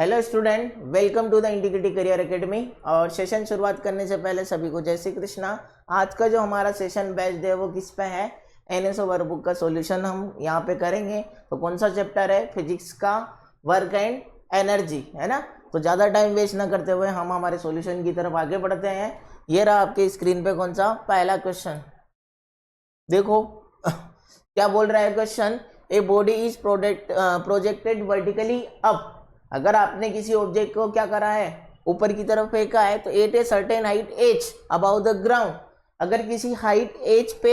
Hello student, welcome to the integrity career academy. और session शुरुआत करने से पहले सभी को जय श्री कृष्णा। आज का जो हमारा सेशन बैच है वो किस पे है? एनएसओ वर्कबुक का सॉल्यूशन हम यहाँ पे करेंगे। तो कौन सा चैप्टर है? फिजिक्स का वर्क एंड एनर्जी, है ना। तो ज़्यादा टाइम वेस्ट ना करते हुए हम हमारे सॉल्यूशन की तरफ आगे बढ़ते हैं। ये रहा आपके स्क्रीन पे कौन सा पहला क्वेश्चन, देखो क्या बोल रहा है question. A body is projected vertically up. अगर आपने किसी ऑब्जेक्ट को क्या करा है, ऊपर की तरफ फेंका है, तो at a certain height H about the ground. अगर किसी हाइट एच पे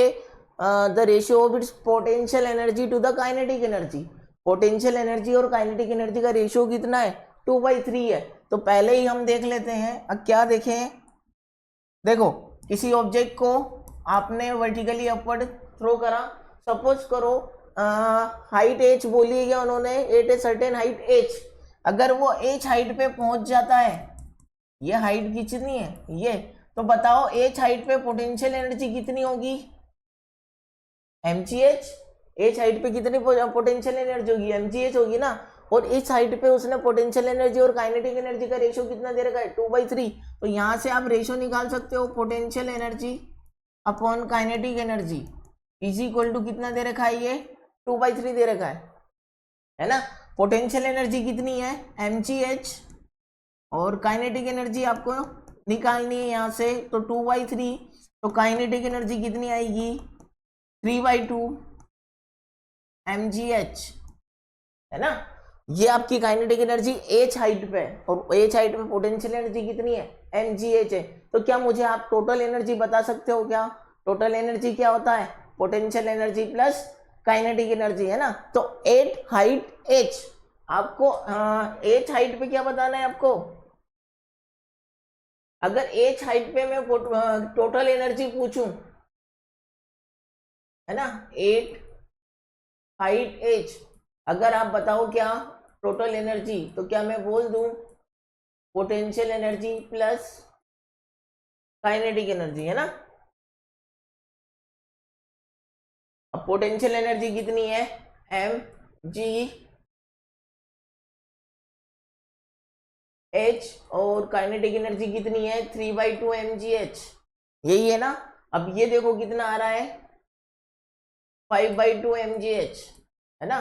the ratio of its potential energy to the kinetic energy, potential energy और काइनेटिक एनर्जी का रेशियो कितना है? 2/3 है। तो पहले ही हम देख लेते हैं। अब क्या देखें, देखो किसी ऑब्जेक्ट को आपने वर्टिकली अपवर्ड थ्रो करा। सपोज करो हाइट एच बोली है उन्होंने, at a certain height H. अगर वो एच हाइट पे पहुंच जाता है, ये हाइट कितनी है ये, तो बताओ एच हाइट पे पोटेंशियल एनर्जी कितनी होगी? mgh। एच हाइट पे कितनी पोटेंशियल एनर्जी होगी? mgh होगी ना। और इस हाइट पे उसने पोटेंशियल एनर्जी और काइनेटिक एनर्जी का रेशियो कितना दे रखा है? 2/3। तो यहां से आप रेशियो निकाल सकते हो, potential energy upon kinetic energy is equal to कितना दे रखा है? ये 2/3 दे रखा है ना। पोटेंशियल एनर्जी कितनी है? mgh। और काइनेटिक एनर्जी आपको निकालनी है यहाँ से, तो 2/3। तो काइनेटिक एनर्जी कितनी आएगी? 3/2 mgh, है ना। ये आपकी काइनेटिक एनर्जी एच हाइट पे, और एच हाइट पे पोटेंशियल एनर्जी कितनी है? mgh है। तो क्या मुझे आप टोटल एनर्जी बता सकते हो क्या? टोटल एनर्जी क्या होता है? Potential energy plus kinetic energy, है ना। तो एट हाइट एच, आपको एच हाइट पे क्या बताना है आपको? अगर एच हाइट पे मैं टोटल एनर्जी पूछूं, है ना, एट हाइट एच, अगर आप बताओ क्या टोटल एनर्जी, तो क्या मैं बोल दूं potential energy plus kinetic energy, है ना। अब पोटेंशियल एनर्जी कितनी है? mg h, और काइनेटिक एनर्जी कितनी है? 3/2 mgh, यही है ना। अब ये देखो कितना आ रहा है? 5/2 mgh, है ना।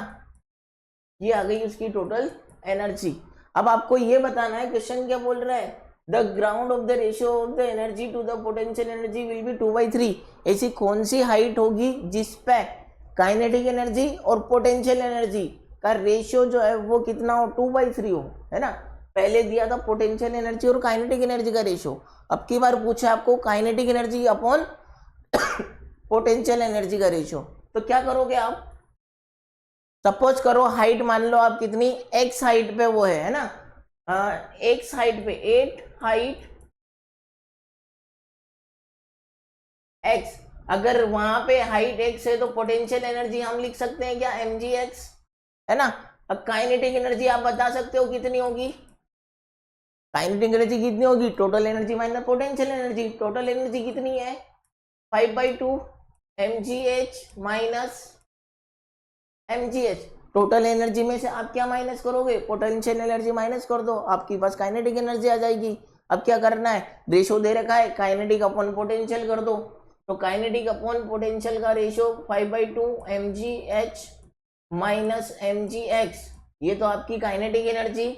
ये आ गई उसकी टोटल एनर्जी। अब आपको ये बताना है, क्वेश्चन क्या बोल रहा है? The ground of the ratio of the energy to the potential energy will be 2/3। ऐसी कौन सी हाइट होगी जिस पे काइनेटिक एनर्जी और पोटेंशियल एनर्जी का रेशियो जो है वो कितना हो? 2/3 हो, है ना। पहले दिया था पोटेंशियल एनर्जी और काइनेटिक एनर्जी का रेशियो। अब की बार पूछा आपको kinetic energy upon potential energy का रेशियो, तो क्या करोगे आप? सपोज करो हाइट मान लो आप कितनी, एक्स हाइट पे वो है ना, एक्स हाइट पे एट हाइट एक्स। अगर वहां पे हाइट एक्स है तो पोटेंशियल एनर्जी हम लिख सकते हैं क्या? mgx, है ना। अब काइनेटिक एनर्जी आप बता सकते हो कितनी होगी? काइनेटिक एनर्जी कितनी होगी? Total energy minus potential energy. Total energy कितनी है? 5/2 mgh minus mgh। Total energy में से आप क्या माइनस करोगे? पोटेंशियल एनर्जी माइनस कर दो, आपके पास काइनेटिक एनर्जी आ जाएगी। अब क्या करना है? रेशियो दे रखा है, काइनेटिक अपॉन पोटेंशियल कर दो। तो काइनेटिक अपॉन पोटेंशियल का रेशियो 5/2 mgh माइनस mgx। ये तो आपकी kinetic energy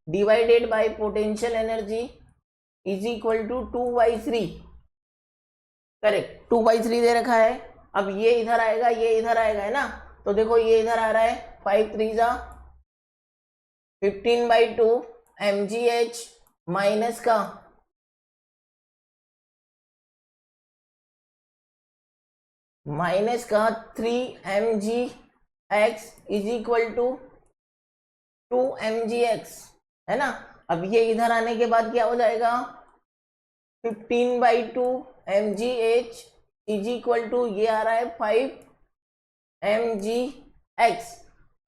divided by potential energy is equal to 2/3। Correct, 2/3 दे रखा है। अब ये इधर आएगा, ये इधर आएगा, है ना। तो देखो ये इधर आ रहा है 5×3 15/2 mgh माइनस का -3 mgx is equal to 2 mgx, है ना। अब ये इधर आने के बाद क्या हो जाएगा? 15/2 mgh इज इक्वल टू, ये आ रहा है 5 mgx।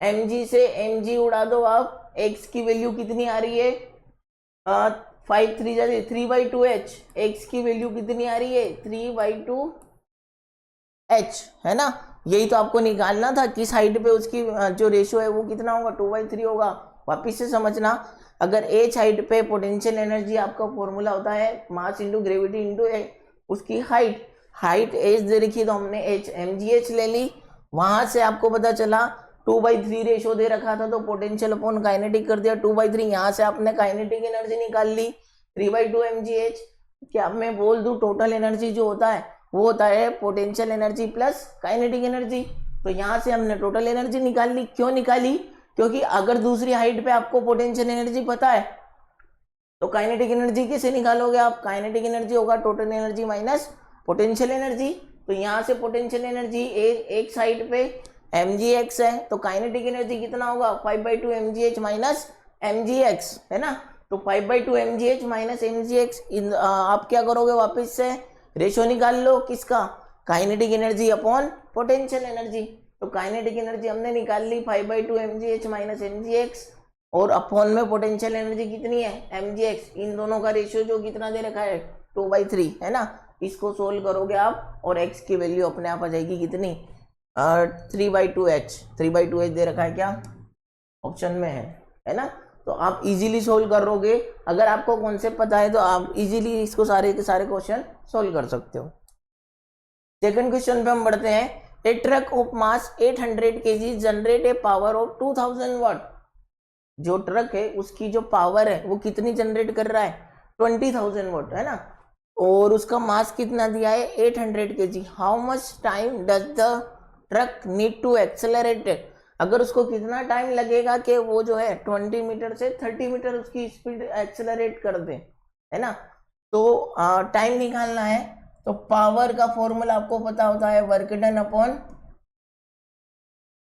mg से mg उड़ा दो आप, x की वैल्यू कितनी आ रही है? 5×3 3/2 h। x की वैल्यू कितनी आ रही है? 3/2 h, है ना। यही तो आपको निकालना था, किस हाइट पे उसकी जो रेशियो है वो कितना होगा? 2/3 होगा। वापिस से समझना, अगर h हाइट पे पोटेंशियल एनर्जी आपका फॉर्मूला होता है मास इंटू ग्रेविटी इंटू उसकी हाइट, हाइट h दे रखी तो हमने h mgh ले ली, वहां से आपको पता चला 2/3 रेशो दे रखा था तो पोटेंशियल अपॉन काइनेटिक कर दिया 2/3, यहाँ से आपने काइनेटिक एनर्जी निकाल ली 3/2 mgh। क्या मैं बोल दूं टोटल एनर्जी जो होता है वो होता है potential energy plus kinetic energy, तो यहाँ से हमने टोटल एनर्जी निकाल ली। क्यों निकाली? क्योंकि अगर दूसरी हाइट पे आपको पोटेंशियल एनर्जी पता है तो काइनेटिक एनर्जी कैसे निकालोगे आप? काइनेटिक एनर्जी होगा total energy minus potential energy, तो यहाँ से पोटेंशियल एनर्जी एक साइड पे mgx है तो काइनेटिक एनर्जी कितना होगा 5/2 mgh माइनस mgx, है ना। तो 5/2 mgh माइनस mgx आप क्या करोगे, वापस से रेशो निकाल लो किसका, kinetic energy upon potential energy. तो काइनेटिक एनर्जी हमने निकाल ली 5/2 mgh माइनस mgx और अपॉन में पोटेंशियल एनर्जी कितनी है mgx, इन दोनों का रेशियो जो कितना दे रखा है 2/3, है ना। इसको सोल्व करोगे आप और x की वैल्यू अपने आप आ जाएगी कितनी 3/2h, 3/2h दे रखा है क्या ऑप्शन में है ना। तो आप इजीली सोल्व करोगे, अगर आपको कॉन्सेप्ट पता है तो आप इजीली इसको सारे के सारे क्वेश्चन सोल्व कर सकते हो। सेकंड क्वेश्चन पे हम बढ़ते हैं। A truck of mass 800 kg generate a power of 2000 watt. जो ट्रक है उसकी जो पावर है वो कितनी जनरेट कर रहा है 20,000 वाट, है ना, और उसका मास कितना दिया है 800 kg। How much time does the truck need to accelerate, अगर उसको कितना टाइम लगेगा कि वो जो है 20 मीटर से 30 मीटर उसकी स्पीड एक्सेलरेट कर दे, है ना। तो टाइम निकालना है तो पावर का फॉर्मूला आपको पता होता है वर्क डन अपॉन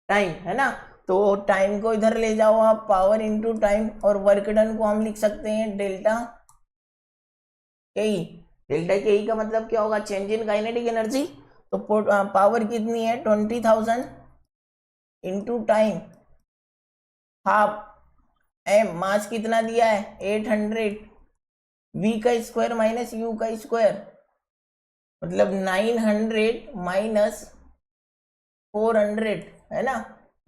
टाइम, है ना। तो टाइम को इधर ले जाओ आप, पावर इनटू टाइम, और वर्क डन को हम लिख सकते हैं डेल्टा के ई। डेल्टा के ई का मतलब क्या होगा, चेंज इन काइनेटिक एनर्जी। तो पावर कितनी है 20,000 इंटू टाइम हाफ एम, मास कितना दिया है 800, v का स्क्वायर माइनस u का स्क्वायर मतलब 900 माइनस 400, है ना।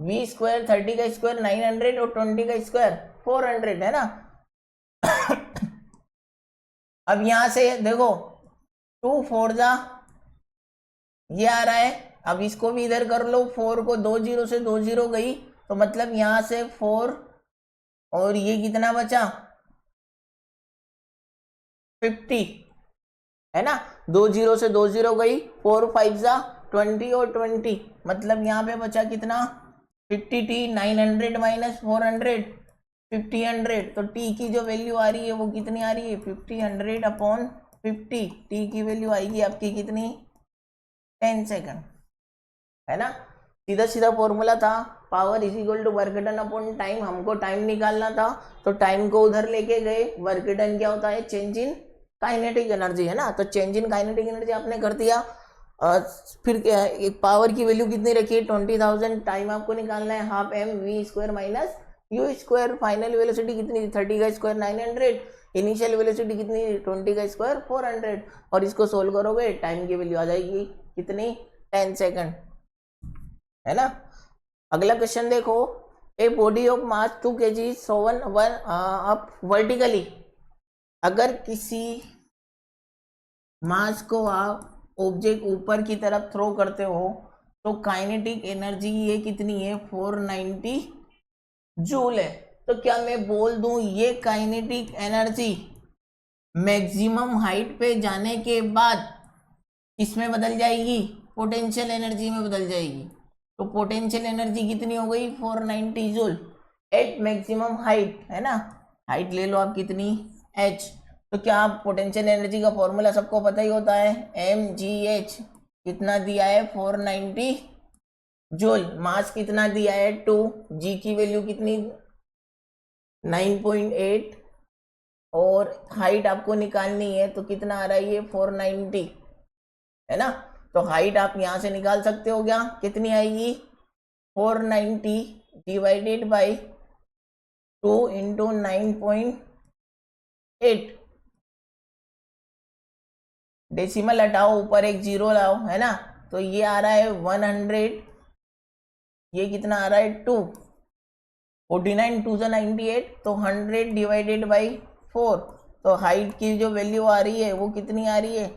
v स्क्वायर 30 का स्क्वायर 900 और 20 का स्क्वायर 400, है ना। अब यहां से देखो 2 4 जा ये आ रहा है, अब इसको भी इधर कर लो, 4 को 2 0 से 2 0 गई तो मतलब यहां से 4 और ये कितना बचा 50, है ना। 2 0 से 2 0 गई, 4 5 जा 20 और 20 मतलब यहाँ पे बचा कितना 50t, 900 माइनस 400 50 तो t की जो वैल्यू आ रही है वो कितनी आ रही है 50 अपॉन 50, t की वैल्यू आएगी आपकी कितनी 10 सेकंड, है ना। सीधा सीधा फॉर्मूला था, power is equal to work done upon time. हमको टाइम निकालना था तो टाइम को उधर लेके गए, वर्क डन क्या होता है चेंज इन काइनेटिक एनर्जी, है ना। तो चेंज इन काइनेटिक एनर्जी आपने कर दिया। फिर एक पावर की वैल्यू कितनी रखी है 20,000, टाइम आपको निकालना है half M we square minus U square, final velocity कितनी 30 का स्क्वायर 900, इनिशियल वेलोसिटी कितनी 20 का स्क्वायर 400, और इसको सोल्व करोगे टाइम की वैल्यू आ जाएगी कितनी 10 सेकंड, है ना। अगला क्वेश्चन देखो, a body of mass 2 kg सोवन अप वर्टिकली। अगर किसी मास को आप ऑब्जेक्ट ऊपर की तरफ थ्रो करते हो तो काइनेटिक एनर्जी ये कितनी है 490 जूल है। तो क्या मैं बोल दूं ये काइनेटिक एनर्जी मैक्सिमम हाइट पे जाने के बाद इसमें बदल जाएगी पोटेंशियल एनर्जी में बदल जाएगी। तो पोटेंशियल एनर्जी कितनी हो गई 490 जूल एट मैक्सिमम हाइट, है ना। हाइट ले लो आप कितनी h, तो क्या आप पोटेंशियल एनर्जी का फॉर्मूला सबको पता ही होता है mgh, कितना दिया है 490 जूल, मास कितना दिया है 2, g की वैल्यू कितनी 9.8 और हाइट आपको निकालनी है तो कितना आ रहा है ये 490, है ना। तो हाइट आप यहां से निकाल सकते हो, क्या कितनी आएगी 490 डिवाइडेड बाई 2 इंटू 9.8, डेसिमल हटाओ ऊपर एक जीरो लाओ, है ना। तो ये आ रहा है 100, ये कितना आ रहा है 2, 49 टू 98, तो 100 डिवाइडेड बाई 4, तो हाइट की जो वैल्यू आ रही है वो कितनी आ रही है,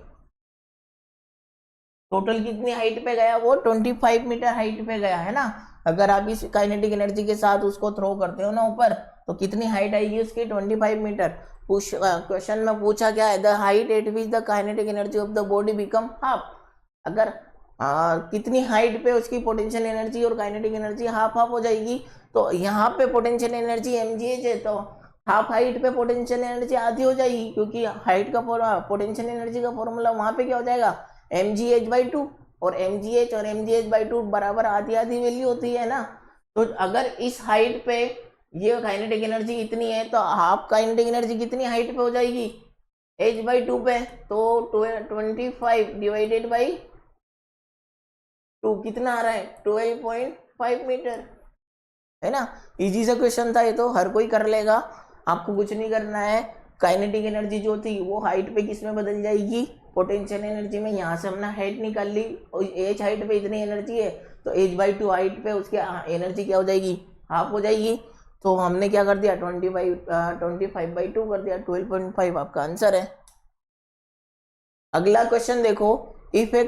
टोटल कितनी हाइट पे गया, वो 25 मीटर हाइट पे गया है ना। अगर आप इस काइनेटिक एनर्जी के साथ उसको थ्रो करते हो ना ऊपर, तो कितनी हाइट आएगी उसकी, 25 मीटर। क्वेश्चन में पूछा क्या है, the height eight which the kinetic energy of the body become half. अगर कितनी हाइट पे उसकी पोटेंशियल एनर्जी और काइनेटिक एनर्जी हाफ हाफ हो जाएगी, तो यहाँ पे पोटेंशियल एनर्जी mgh है, तो हाफ हाइट पे पोटेंशियल एनर्जी आधी हो जाएगी, क्योंकि हाइट का पोटेंशियल एनर्जी का फॉर्मूला वहां पे क्या हो जाएगा, mgh/2, और mgh और mgh/2 बराबर आधी आधी वैल्यू होती है ना। तो अगर इस हाइट पे ये काइनेटिक एनर्जी इतनी है, तो हाफ काइनेटिक एनर्जी कितनी हाइट पे हो जाएगी, h/2 पे, तो 25 डिवाइडेड बाई 2 कितना आ रहा है, 12.5 मीटर, है ना। इजी सा क्वेश्चन था ये, तो हर कोई कर लेगा, आपको कुछ नहीं करना है। काइनेटिक एनर्जी जो थी वो हाइट पे किस में बदल जाएगी, पोटेंशियल एनर्जी में। यहाँ से हमने हाइट निकाल ली, एच हाइट पे इतनी एनर्जी है, तो h/2 हाइट पे उसकी एनर्जी क्या हो जाएगी, हाफ हो जाएगी। तो हमने क्या कर दिया, 25/2 कर दिया, 12.5 आपका आंसर है। अगला क्वेश्चन देखो, if A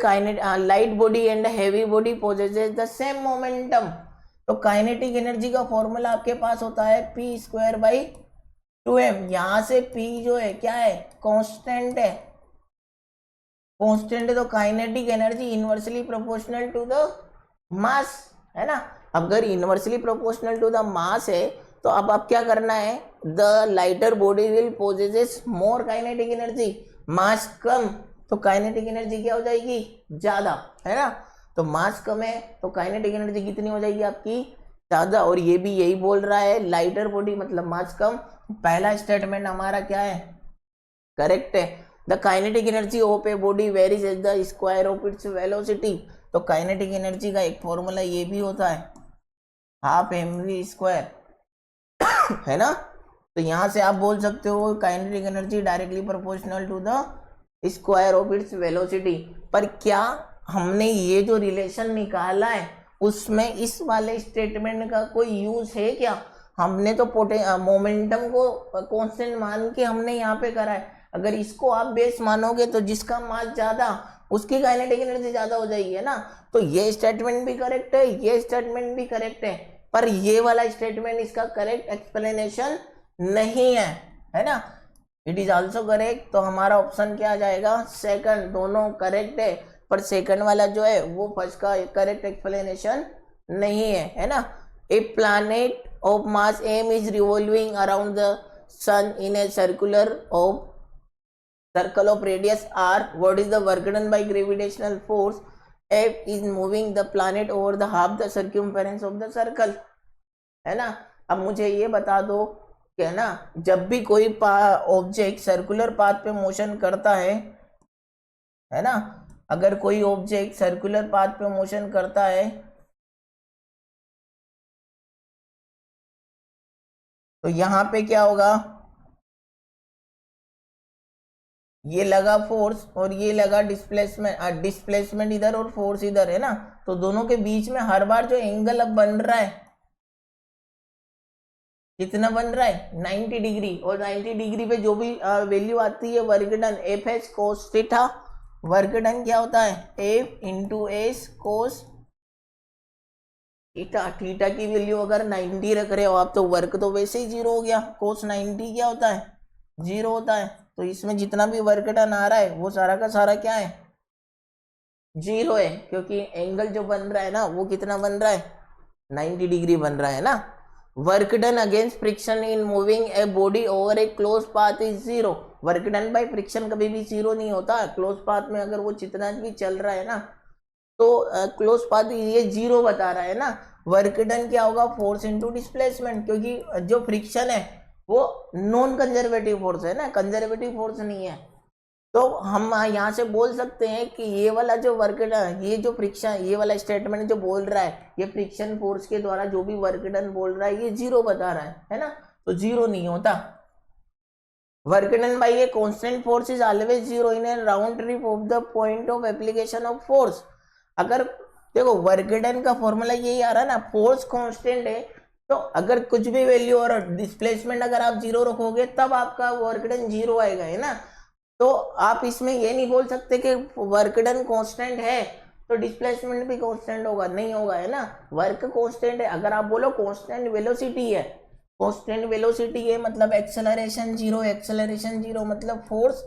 light body and heavy body possesses the same momentum, तो काइनेटिक एनर्जी का फॉर्मूला आपके पास होता है p²/2m। यहां से p जो है क्या है, कांस्टेंट है, कांस्टेंट है, तो kinetic energy inversely proportional to the mass, है ना। अगर inversely proportional to the mass है, तो अब आप क्या करना है, the lighter body will possesses more kinetic energy, mass कम, तो काइनेटिक एनर्जी क्या हो जाएगी, ज्यादा, है ना। तो मास कम है तो काइनेटिक एनर्जी कितनी हो जाएगी आपकी, ज्यादा। और ये भी यही बोल रहा है, लाइटर बॉडी मतलब मास कम। पहला स्टेटमेंट हमारा क्या है, करेक्ट है। The kinetic energy of a body varies as the square of its velocity, तो काइनेटिक एनर्जी का एक फॉर्मूला ये भी होता है, हाफ mv², है ना। तो यहां से आप बोल सकते हो kinetic energy directly proportional to the square of its velocity. पर क्या हमने ये जो रिलेशन निकाला है उसमें इस वाले स्टेटमेंट का कोई यूज है क्या, हमने तो मोमेंटम को कांस्टेंट मान के हमने यहाँ पे करा है। अगर इसको आप बेस मानोगे तो जिसका मास ज्यादा उसकी काइनेटिक एनर्जी ज्यादा हो जाएगी, है ना। तो ये स्टेटमेंट भी करेक्ट है, ये स्टेटमेंट भी करेक्ट है, पर ये वाला स्टेटमेंट इसका करेक्ट एक्सप्लेनेशन नहीं है ना। इट इज ऑल्सो करेक्ट, तो हमारा ऑप्शन क्या आ जाएगा, सेकंड। दोनों करेक्ट है, पर सेकंड वाला जो है वो फर्स्ट का करेक्ट एक्सप्लेनेशन नहीं है ना। A planet of mass m is revolving around the sun in a circular of circle of radius r. What is the work done by gravitational force F is moving the planet over the half the circumference of the circle, है ना। अब मुझे ये बता दो कि है ना, जब भी कोई ऑब्जेक्ट सर्कुलर पाथ पे मोशन करता है ना, अगर कोई ऑब्जेक्ट सर्कुलर पाथ पे मोशन करता है तो यहाँ पे क्या होगा, ये लगा फोर्स और ये लगा डिस्प्लेसमेंट, डिस्प्लेसमेंट इधर और फोर्स इधर, है ना। तो दोनों के बीच में हर बार जो एंगल अब बन रहा है, कितना बन रहा है, 90 डिग्री। और 90 डिग्री पे जो भी वैल्यू आती है work done, F H cos theta, work done क्या होता है, F into S cos theta. Theta की वैल्यू अगर 90 रख रहे हो आप, तो वर्क तो वैसे ही 0 हो गया, कोस 90 क्या होता है, 0 होता है। तो इसमें जितना भी वर्क डन आ रहा है वो सारा का सारा क्या है, 0 है, क्योंकि एंगल जो बन रहा है ना वो कितना बन रहा है, 90 डिग्री बन रहा है ना। Work done against friction in moving a body over A close path is 0। Work done by friction कभी भी 0 नहीं होता, क्लोज पाथ में अगर वो जितना भी चल रहा है ना, तो क्लोज पाथ ये 0 बता रहा है ना। वर्क डन क्या होगा, फोर्स इनटू डिस्प्लेसमेंट, क्योंकि जो फ्रिक्शन है वो नॉन कंजर्वेटिव फोर्स है ना, कंजर्वेटिव फोर्स नहीं है। तो हम यहाँ से बोल सकते हैं कि ये वाला जो वर्क डन, ये जो फ्रिक्शन, ये वाला स्टेटमेंट जो बोल रहा है, ये फ्रिक्शन फोर्स के द्वारा जो भी वर्क डन बोल रहा है ये 0 बता रहा है ना। तो 0 नहीं होता। Work done bye a constant force is always 0 in A round trip of the point of application of force. अगर देखो वर्क डन का फॉर्मूला यही आ रहा है ना, फोर्स कांस्टेंट है तो अगर कुछ भी वैल्यू और डिस्प्लेसमेंट अगर आप जीरो रखोगे तब आपका वर्क डन जीरो आएगा, है ना। तो आप इसमें ये नहीं बोल सकते कि वर्क डन कांस्टेंट है तो डिस्प्लेसमेंट भी कांस्टेंट होगा, नहीं होगा, है ना। वर्क कांस्टेंट है। अगर आप बोलो कांस्टेंट वेलोसिटी है, कांस्टेंट वेलोसिटी है मतलब एक्सेलरेशन जीरो मतलब फोर्स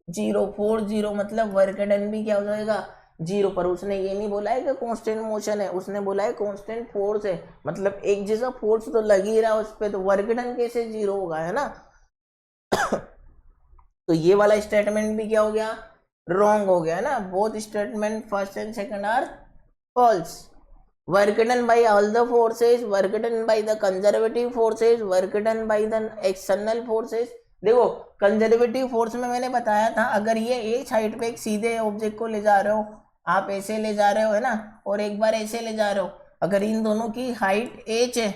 जीरो, फोर्स जीरो मतलब वर्क डन भी क्या हो जाएगा, जीरो। पर उसने ये नहीं बोला है कि कांस्टेंट मोशन है, उसने बोला है कांस्टेंट फोर्स है, मतलब एक जैसा फोर्स तो लग ही रहा है उस पर, तो वर्क डन कैसे जीरो होगा, है ना। तो ये वाला स्टेटमेंट भी क्या हो गया, रॉन्ग हो गया ना। Both statement first and second are false. Work done by all the forces, work done by the conservative forces, work done by the external forces. देखो कंजर्वेटिव फोर्स में मैंने बताया था, अगर ये एक साइड पे एक सीधे ऑब्जेक्ट को ले जा रहे हो, आप ऐसे ले जा रहे हो, है ना, और एक बार ऐसे ले जा रहे हो, अगर इन दोनों की हाइट h है,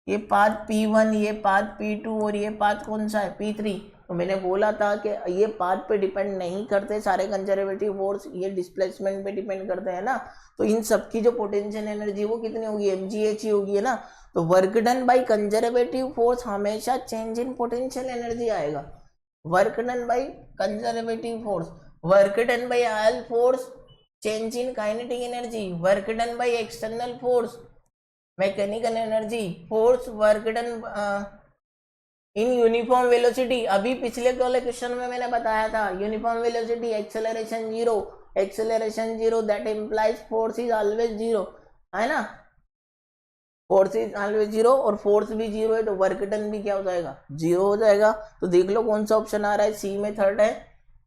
ये पाथ P1, ये पाथ P2 और ये पाथ कौन सा है P3, तो मैंने बोला था कि ये पाथ पे डिपेंड नहीं करते सारे कंजर्वेटिव फोर्स, ये डिस्प्लेसमेंट पे डिपेंड करते हैं ना। तो इन सबकी जो पोटेंशियल एनर्जी वो कितनी होगी, mgh ही होगी, है ना। तो work done by conservative force हमेशा चेंज इन पोटेंशियल एनर्जी आएगा। Work done by conservative force, work done by all force change in kinetic energy, work done by external force mechanical energy, force work done in uniform velocity. अभी पिछले वाले question में मैंने बताया था uniform velocity acceleration zero that implies force is always zero, है ना। Force is always zero और फोर्स भी जीरो है तो वर्क डन भी क्या हो जाएगा, जीरो हो जाएगा। तो देख लो कौन सा ऑप्शन आ रहा है, सी में थर्ड है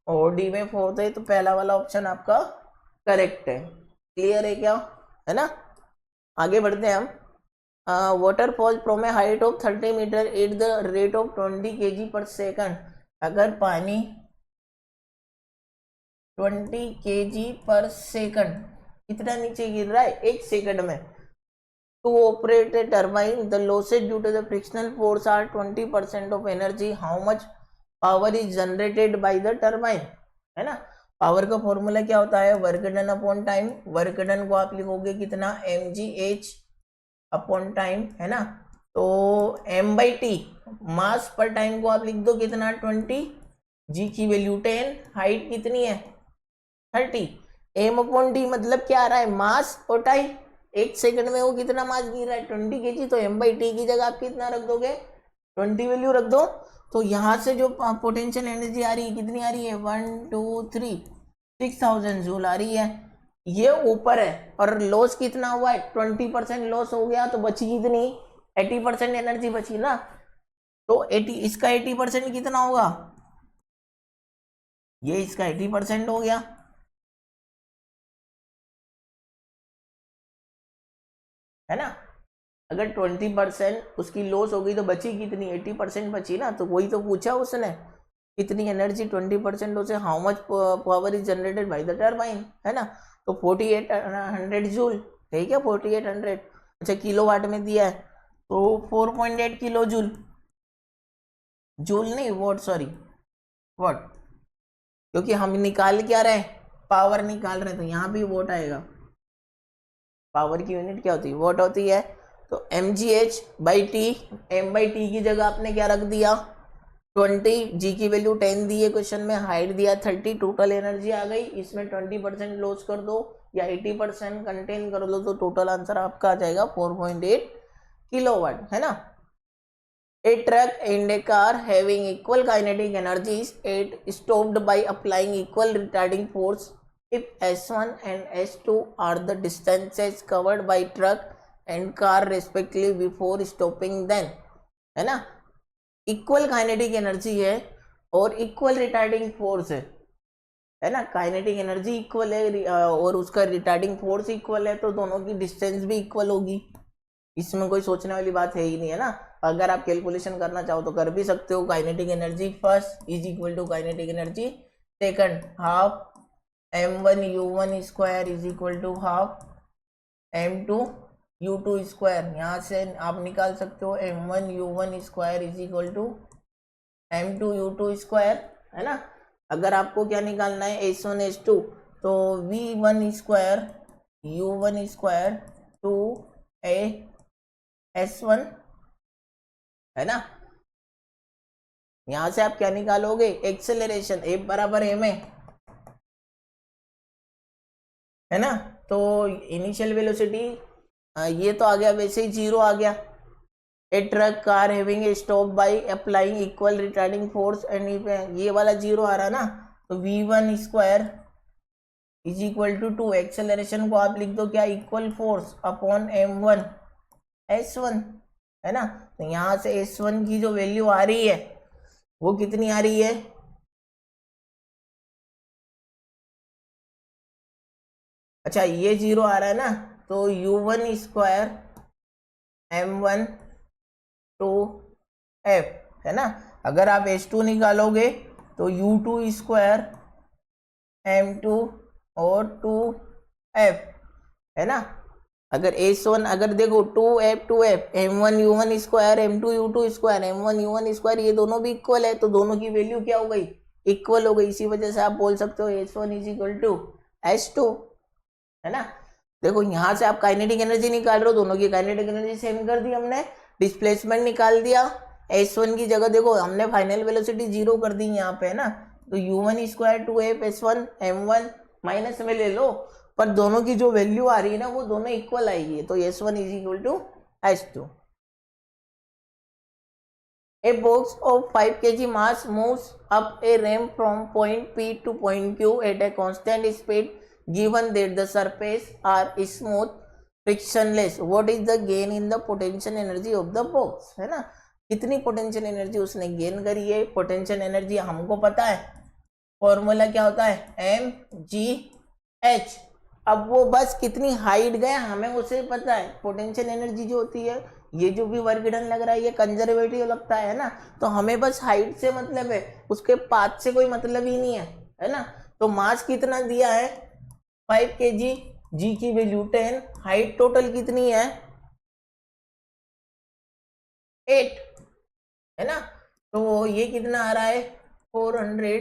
और डी में फोर्थ है, तो पहला वाला ऑप्शन आपका करेक्ट है। क्लियर है क्या, है ना। आगे बढ़ते हैं हम। Water fall from a height of 30 metre at the rate of 20 kg per second. अगर पानी 20 kg पर सेकंड कितना नीचे गिर रहा है एक सेकंड में, to operate a turbine the losses due to the frictional force are 20% of energy, how much power is generated by the turbine, है ना। पावर का फॉर्मूला क्या होता है, work done upon time. Work done को आप लिखोगे कितना, mgh अपॉन टाइम, है ना। तो m बाई टी मास पर टाइम को आप लिख दो कितना 20, g की वैल्यू 10, हाइट कितनी है 30, m अपॉन टी मतलब क्या आ रहा है, मास और टाइम। एक सेकंड में वो कितना मास गिर रहा है 20 kg, तो m बाई टी की जगह आप कितना रख दोगे 20 वैल्यू रख दो। तो यहाँ से जो पोटेंशियल एनर्जी आ रही है कितनी आ रही है 1 2 3 6000 जूल आ रही है, ये ऊपर है। और लॉस कितना हुआ है 20% लॉस हो गया, तो बची कितनी 80% एनर्जी बची ना। तो 80 इसका 80% कितना होगा, ये इसका 80% हो गया, है ना। अगर 20% उसकी लॉस हो गई तो बची कितनी 80% बची ना। तो वही तो पूछा उसने, कितनी एनर्जी 20% लॉस है, how much power is generated by the turbine, है ना। तो 4800 जूल, ठीक है 4800। अच्छा किलोवाट में दिया है तो 4.8 किलो जूल, जूल नहीं वॉट, सॉरी वॉट, क्योंकि हम निकाल क्या रहे पावर निकाल रहे, तो यहाँ भी वॉट आएगा। पावर की यूनिट क्या होती है, वॉट होती है। तो mgh by T, m by T की जगह आपने क्या रख दिया 20, g की वैल्यू 10 दी है क्वेश्चन में, हाइट दिया 30, टोटल एनर्जी आ गई, इसमें 20% लॉस कर दो या 80% कंटेन कर दो, तो टोटल आंसर आपका आ जाएगा 4.8 किलोवाट, है ना। A truck and a car having equal kinetic energies it stopped by applying equal retarding force if S1 and S2 are the distances covered by truck and car respectively before stopping then, है ना। Equal kinetic energy है और equal retarding force है ना। Kinetic energy equal है और उसका retarding force equal है, तो दोनों की डिस्टेंस भी इक्वल होगी, इसमें कोई सोचने वाली बात है ही नहीं, है ना। अगर आप कैलकुलेशन करना चाहो तो कर भी सकते हो। Kinetic energy first is equal to kinetic energy second, half m1u1 square is equal to half m2u2 square. यहाँ से आप निकाल सकते हो m1u1 square is equal to m2u2 square, है ना। अगर आपको क्या निकालना है s1 s2, तो v1 square u1 square to a S1, है ना। यहां से आप क्या निकालोगे, एक्सेलरेशन F बराबर ma, है ना। तो इनिशियल वेलोसिटी ये तो आ गया, वैसे ही 0 आ गया। A truck car having a stop by applying equal retarding force and ये वाला 0 आ रहा ना, तो V1 square is equal to 2, acceleration को आप लिख दो क्या, equal force upon m1 S1, है ना। तो यहां से S1 की जो वैल्यू आ रही है वो कितनी आ रही है, अच्छा ये 0 आ रहा है ना, तो U1 square m1 to f, है ना। अगर आप S2 निकालोगे तो U2 स्क्वायर m2 और 2f, है ना। अगर S1 अगर देखो 2f m1 U1 square m2 U2 square m1 U1 square, ये दोनों भी इक्वल है, तो दोनों की वैल्यू क्या हो गई, इक्वल हो गई। इसी वजह से आप बोल सकते हो S1 is equal to S2, है ना। देखो यहां से आप काइनेटिक एनर्जी निकाल रहे हो, दोनों की काइनेटिक एनर्जी सेम कर दी हमने, डिस्प्लेसमेंट निकाल दिया। S1 की जगह देखो हमने फाइनल वेलोसिटी 0 कर दी यहाँ पे, है ना। तो U1 square 2f S1 m1 minus में ले लो, पर दोनों की जो वैल्यू आ रही है ना वो दोनों इक्वल आएगी, तो S1 is equal to S2। A box of 5 kg mass moves up a ramp from point P to point Q at a constant speed given that the surface are smooth frictionless. What is the gain in the potential energy of the box, है ना। कितनी potential energy उसने gain करी है, potential energy हमको पता है, formula क्या होता है mgh। अब वो बस कितनी हाइट गया हमें उसे पता है, पोटेंशियल एनर्जी जो होती है, ये जो भी वर्क डन लग रहा है ये कंजर्वेटिव लगता है ना, तो हमें बस हाइट से मतलब है, उसके पाथ से कोई मतलब ही नहीं है ना। तो मास कितना दिया है 5 kg, जी की वैल्यू 10, हाइट टोटल कितनी है 8, है ना। तो ये कितना आ रहा है 400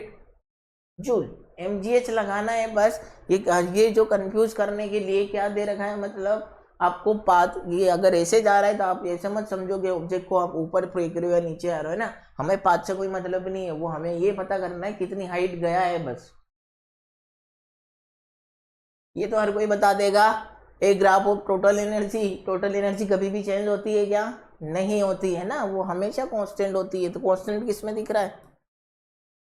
जूल। mgh लगाना है बस। ये जो कंफ्यूज करने के लिए क्या दे रखा है, मतलब आपको पाथ, ये अगर ऐसे जा रहा है तो आप ऐसे मत समझोगे ऑब्जेक्ट को आप ऊपर फेंक रहे हो या नीचे आ रहे हो, है ना। हमें पाथ से कोई मतलब नहीं है, वो हमें ये पता करना है कितनी हाइट गया है बस। ये तो हर कोई बता देगा। एक ग्राफ ऑफ टोटल एनर्जी कभी भी चेंज होती है क्या, नहीं होती है ना, वो हमेशा कांस्टेंट होती है। तो कांस्टेंट किस में दिख रहा है,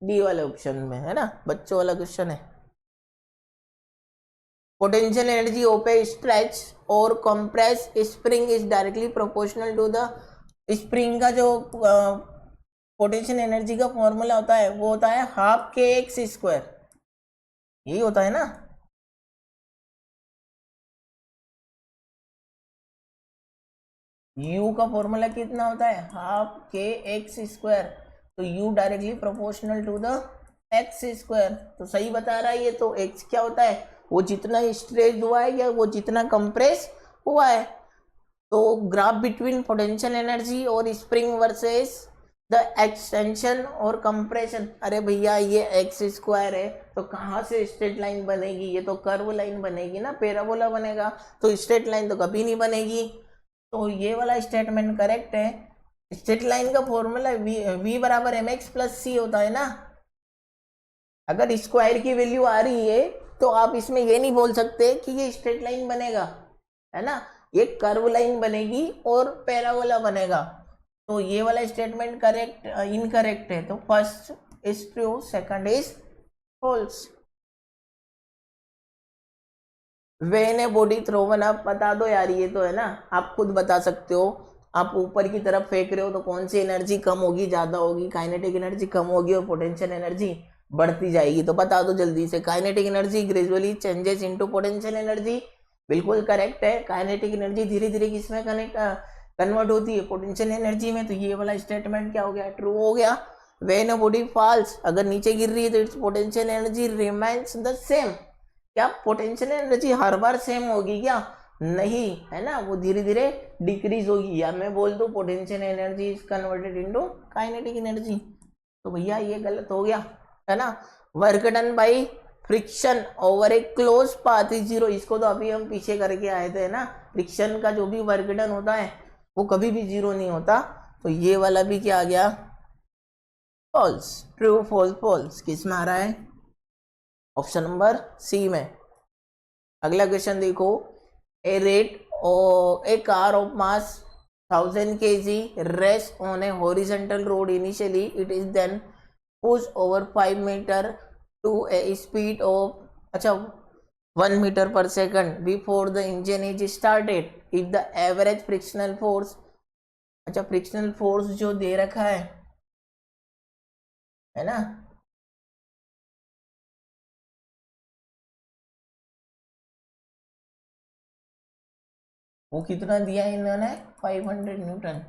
डी वाले ऑप्शन में, है ना, बच्चों वाला क्वेश्चन है। Potential energy of a stretch और compress spring is directly proportional to the spring का जो पोटेंशियल एनर्जी का फॉर्मूला होता है वो होता है हाफ के एक्स स्क्वायर, यही होता है ना। u का फॉर्मूला कितना होता है हाफ के एक्स स्क्वायर, तो u directly proportional to the X square, तो सही बता रहा है ये। तो x क्या होता है, वो जितना स्ट्रेच हुआ है या वो जितना कंप्रेस हुआ है। तो ग्राफ बिटवीन पोटेंशियल एनर्जी और स्प्रिंग वर्सेस द एक्सटेंशन और कंप्रेशन। अरे भैया ये एक्स स्क्वायर है तो कहाँ से स्ट्रेट लाइन बनेगी, ये तो कर्व लाइन बनेगी ना, पैराबोला बनेगा, तो स्ट्रेट लाइन तो कभी नहीं बनेगी। तो ये वाला स्टेटमेंट करेक्ट है। स्ट्रेट लाइन का फॉर्मूला v बराबर mx प्लस सी होता है ना। अगर स्क्वायर की वैल्यू आ रही है तो आप इसमें ये नहीं बोल सकते कि ये स्ट्रेट लाइन बनेगा, है ना, ये कर्व लाइन बनेगी और पैराबोला बनेगा। तो ये वाला स्टेटमेंट करेक्ट इनकरेक्ट है, तो first is true, second is false. When a body thrown up, बता दो यार, ये तो है ना, आप खुद बता सकते हो। आप ऊपर की तरफ फेंक रहे हो तो कौन सी एनर्जी कम होगी, ज्यादा होगी, काइनेटिक एनर्जी कम होगी और पोटेंशियल एनर्जी बढ़ती जाएगी। तो बता दो जल्दी से, kinetic energy gradually changes into potential energy, बिल्कुल करेक्ट है। काइनेटिक एनर्जी धीरे धीरे किसमें कन्वर्ट होती है, पोटेंशियल एनर्जी में। तो ये वाला स्टेटमेंट क्या हो गया, ट्रू हो गया। व्हेन अ बॉडी फॉल्स, अगर नीचे गिर रही है तो it's potential energy remains the same. क्या पोटेंशियल एनर्जी हर बार सेम होगी क्या, नहीं, है ना, वो धीरे धीरे डिक्रीज होगी। या मैं बोल दूं potential energy is converted into kinetic energy, तो भैया ये गलत हो गया, है ना। Work done by friction over A close path is zero, इसको तो अभी हम पीछे करके आए थे ना। फ्रिक्शन का जो भी वर्क डन होता है वो कभी भी जीरो नहीं होता। तो ये वाला भी क्या आ गया, फॉल्स। ट्रू फॉल्स फॉल्स किस में आ रहा है, ऑप्शन नंबर सी में। अगला क्वेश्चन देखो, a car of mass 1000 kg rest on a horizontal road, initially it is then push over 5 metre to a speed of 1 metre per second before the engine is started, if the average frictional force, frictional force जो दे रखा है ना, वो कितना दिया है इन्होंने, 500 न्यूटन।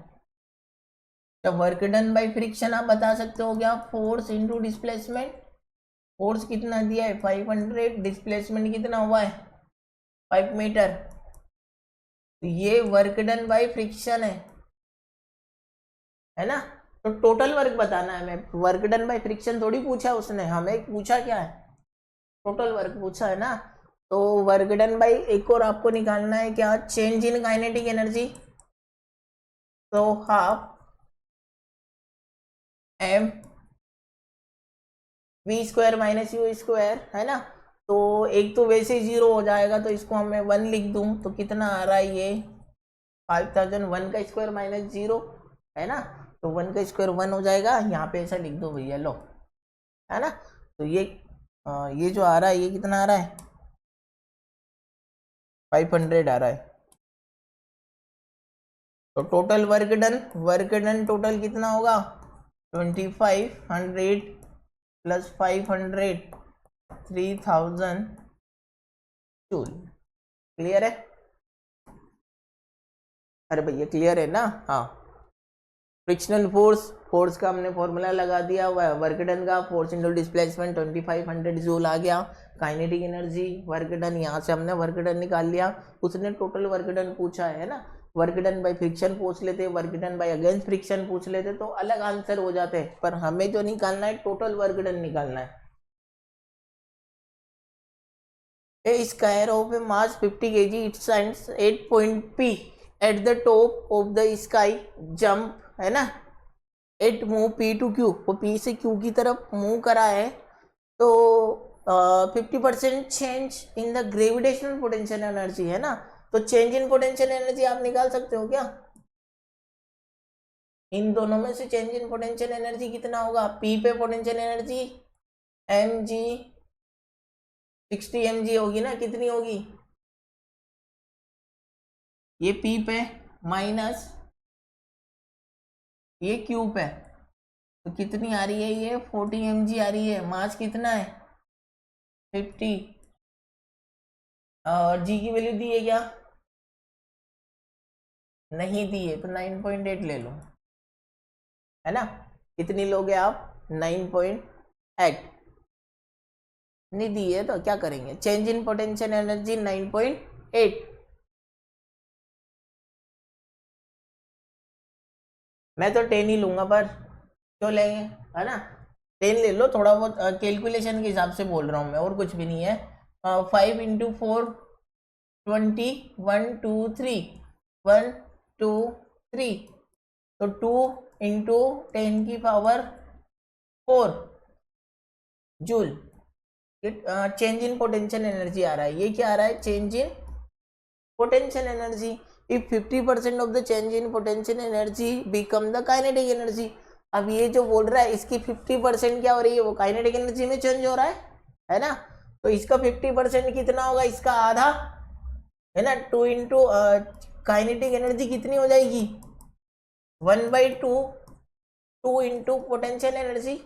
जब वर्क डन बाय फ्रिक्शन आप बता सकते हो क्या, फोर्स इनटू डिस्प्लेसमेंट। फोर्स कितना दिया है 500, डिस्प्लेसमेंट कितना हुआ है 5 मीटर। तो ये वर्क डन बाय फ्रिक्शन है ना। तो टोटल वर्क बताना है हमें, वर्क डन बाय फ्रिक्शन थोड़ी पूछा उसने, हमें पूछा क्या है, टोटल वर्क पूछा है ना। तो वर्क डन बाय, एक और आपको निकालना है क्या, चेंज इन काइनेटिक एनर्जी। तो half M we square minus U square, है ना। तो एक तो वैसे ही जीरो हो जाएगा, तो इसको हमें 1 लिख दूं तो कितना आ रहा है ये 5000, 1 का स्क्वायर माइनस जीरो, है ना। तो 1 का स्क्वायर 1 हो जाएगा, यहाँ पे ऐसा लिख दो भैया, लो, है ना। तो ये जो आ रहा है ये कितना आ रहा है 500 आ रहा है। तो टोटल वर्क डन टोटल कितना होगा 2500 प्लस 500, 3000 जूल। क्लियर है, अरे भैया क्लियर है ना। हाँ, फ्रिक्शनल फोर्स का हमने फॉर्मूला लगा दिया हुआ है, वर्क डन का फोर्स इंटू डिस्प्लेसमेंट 2500 जूल आ गया। काइनेटिक एनर्जी वर्क डन, यहाँ से हमने वर्क डन निकाल लिया, उसने टोटल वर्क डन पूछा है ना। वर्क डन बाय फ्रिक्शन पूछ लेते, work done bye against friction पूछ लेते तो अलग आंसर हो जाते, पर हमें जो निकालना है टोटल वर्क डन निकालना है। A square of a mass 50 kg, it stands 8 point P at the top of the sky, jump, है ना, it move P to Q, वो P से Q की तरफ मूव करा है। तो 50% change in the gravitational potential energy, है ना। तो चेंज इन पोटेंशियल एनर्जी आप निकाल सकते हो क्या, इन दोनों में से चेंज इन पोटेंशियल एनर्जी कितना होगा, P पे पोटेंशियल एनर्जी mg 60 mg होगी ना, कितनी होगी, ये P पे माइनस ये Q पे, तो कितनी आ रही है ये 40 mg आ रही है। मास कितना है 50, और G की वैल्यू दी है क्या, नहीं दी है, तो 9.8 ले लो, है ना। कितनी लोगे आप 9.8, नहीं दी है तो क्या करेंगे, चेंज इन पोटेंशियल एनर्जी 9.8। मैं तो 10 ही लूंगा, पर क्यों लेंगे, है ना। 10 ले लो, थोड़ा बहुत कैलकुलेशन के हिसाब से बोल रहा हूँ मैं, और कुछ भी नहीं है। 5 इंटू 4 20, 1 2 3, 1 2 3, तो 2 इंटू 10 की power 4 joule change in potential energy आ रहा है। ये क्या आ रहा है, change in potential energy. If 50% of the change in potential energy become the kinetic energy. अब ये जो बोल रहा है इसकी 50% क्या हो रही है, वो काइनेटिक एनर्जी में चेंज हो रहा है ना। तो इसका 50% कितना होगा, इसका आधा, है ना। 2 इंटू काइनेटिक एनर्जी कितनी हो जाएगी 1/2, 2 इंटू पोटेंशियल एनर्जी,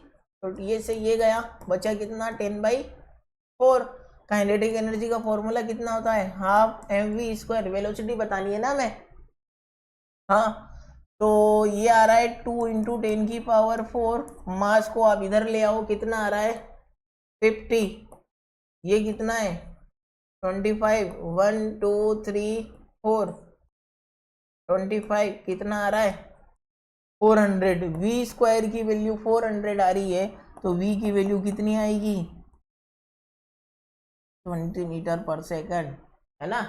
तो ये से ये गया, बचा कितना 10/4। काइनेटिक एनर्जी का फॉर्मूला कितना होता है, हाफ mv स्क्वायर, वेलोसिटी बतानी है ना हमें। हाँ, तो ये आ रहा है 2 इंटू 10 की पावर 4, मास को आप इधर ले आओ, कितना आ रहा है 50, ये कितना है 25, 1 2 3 4, 25 कितना आ रहा है 400। v स्क्वायर की वैल्यू 400 आ रही है, तो v की वैल्यू कितनी आएगी 20 मीटर पर सेकंड, है ना।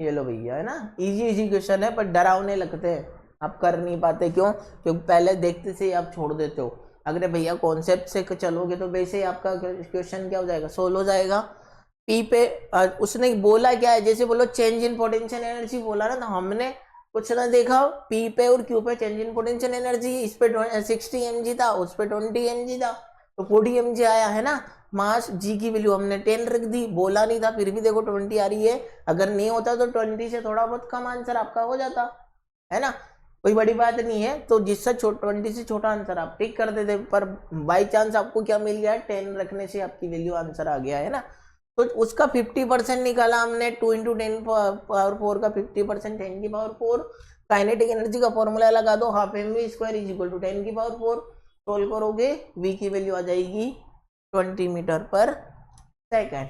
ये लो भैया, है ना, इजी इजी क्वेश्चन है पर डरावने लगते हैं, आप कर नहीं पाते। क्यों? क्योंकि पहले देखते से ही आप छोड़ देते हो। अगर भैया कॉन्सेप्ट से चलोगे तो वैसे ही आपका क्वेश्चन क्या हो जाएगा, सोल्व हो जाएगा। पी पे उसने बोला क्या है, जैसे बोलो चेंज इन पोटेंशियल एनर्जी बोला ना, तो हमने कुछ ना देखा, पी पे और क्यू पे चेंज इन पोटेंशियल एनर्जी, इस पे 60 mg था, उस पे 20 mg था, तो 40 mg आया, है ना। मास जी की वैल्यू हमने 10 रख दी, बोला नहीं था फिर भी देखो 20 आ रही है। अगर नहीं होता तो 20 से थोड़ा बहुत कम आंसर आपका हो जाता, है ना, कोई बड़ी बात नहीं है। तो जिससे 20 से छोटा आंसर आप टिक कर देते, पर बाई चांस आपको क्या मिल गया, 10 रखने से आपकी वैल्यू आंसर आ गया, है ना। तो उसका 50% निकाला हमने, 2 × 10⁴ का 50% 10⁴। काइनेटिक एनर्जी का फॉर्मूला लगा दो, हाफ mv² = 10⁴। सोल्व करोगे v की वैल्यू आ जाएगी 20 मीटर पर second.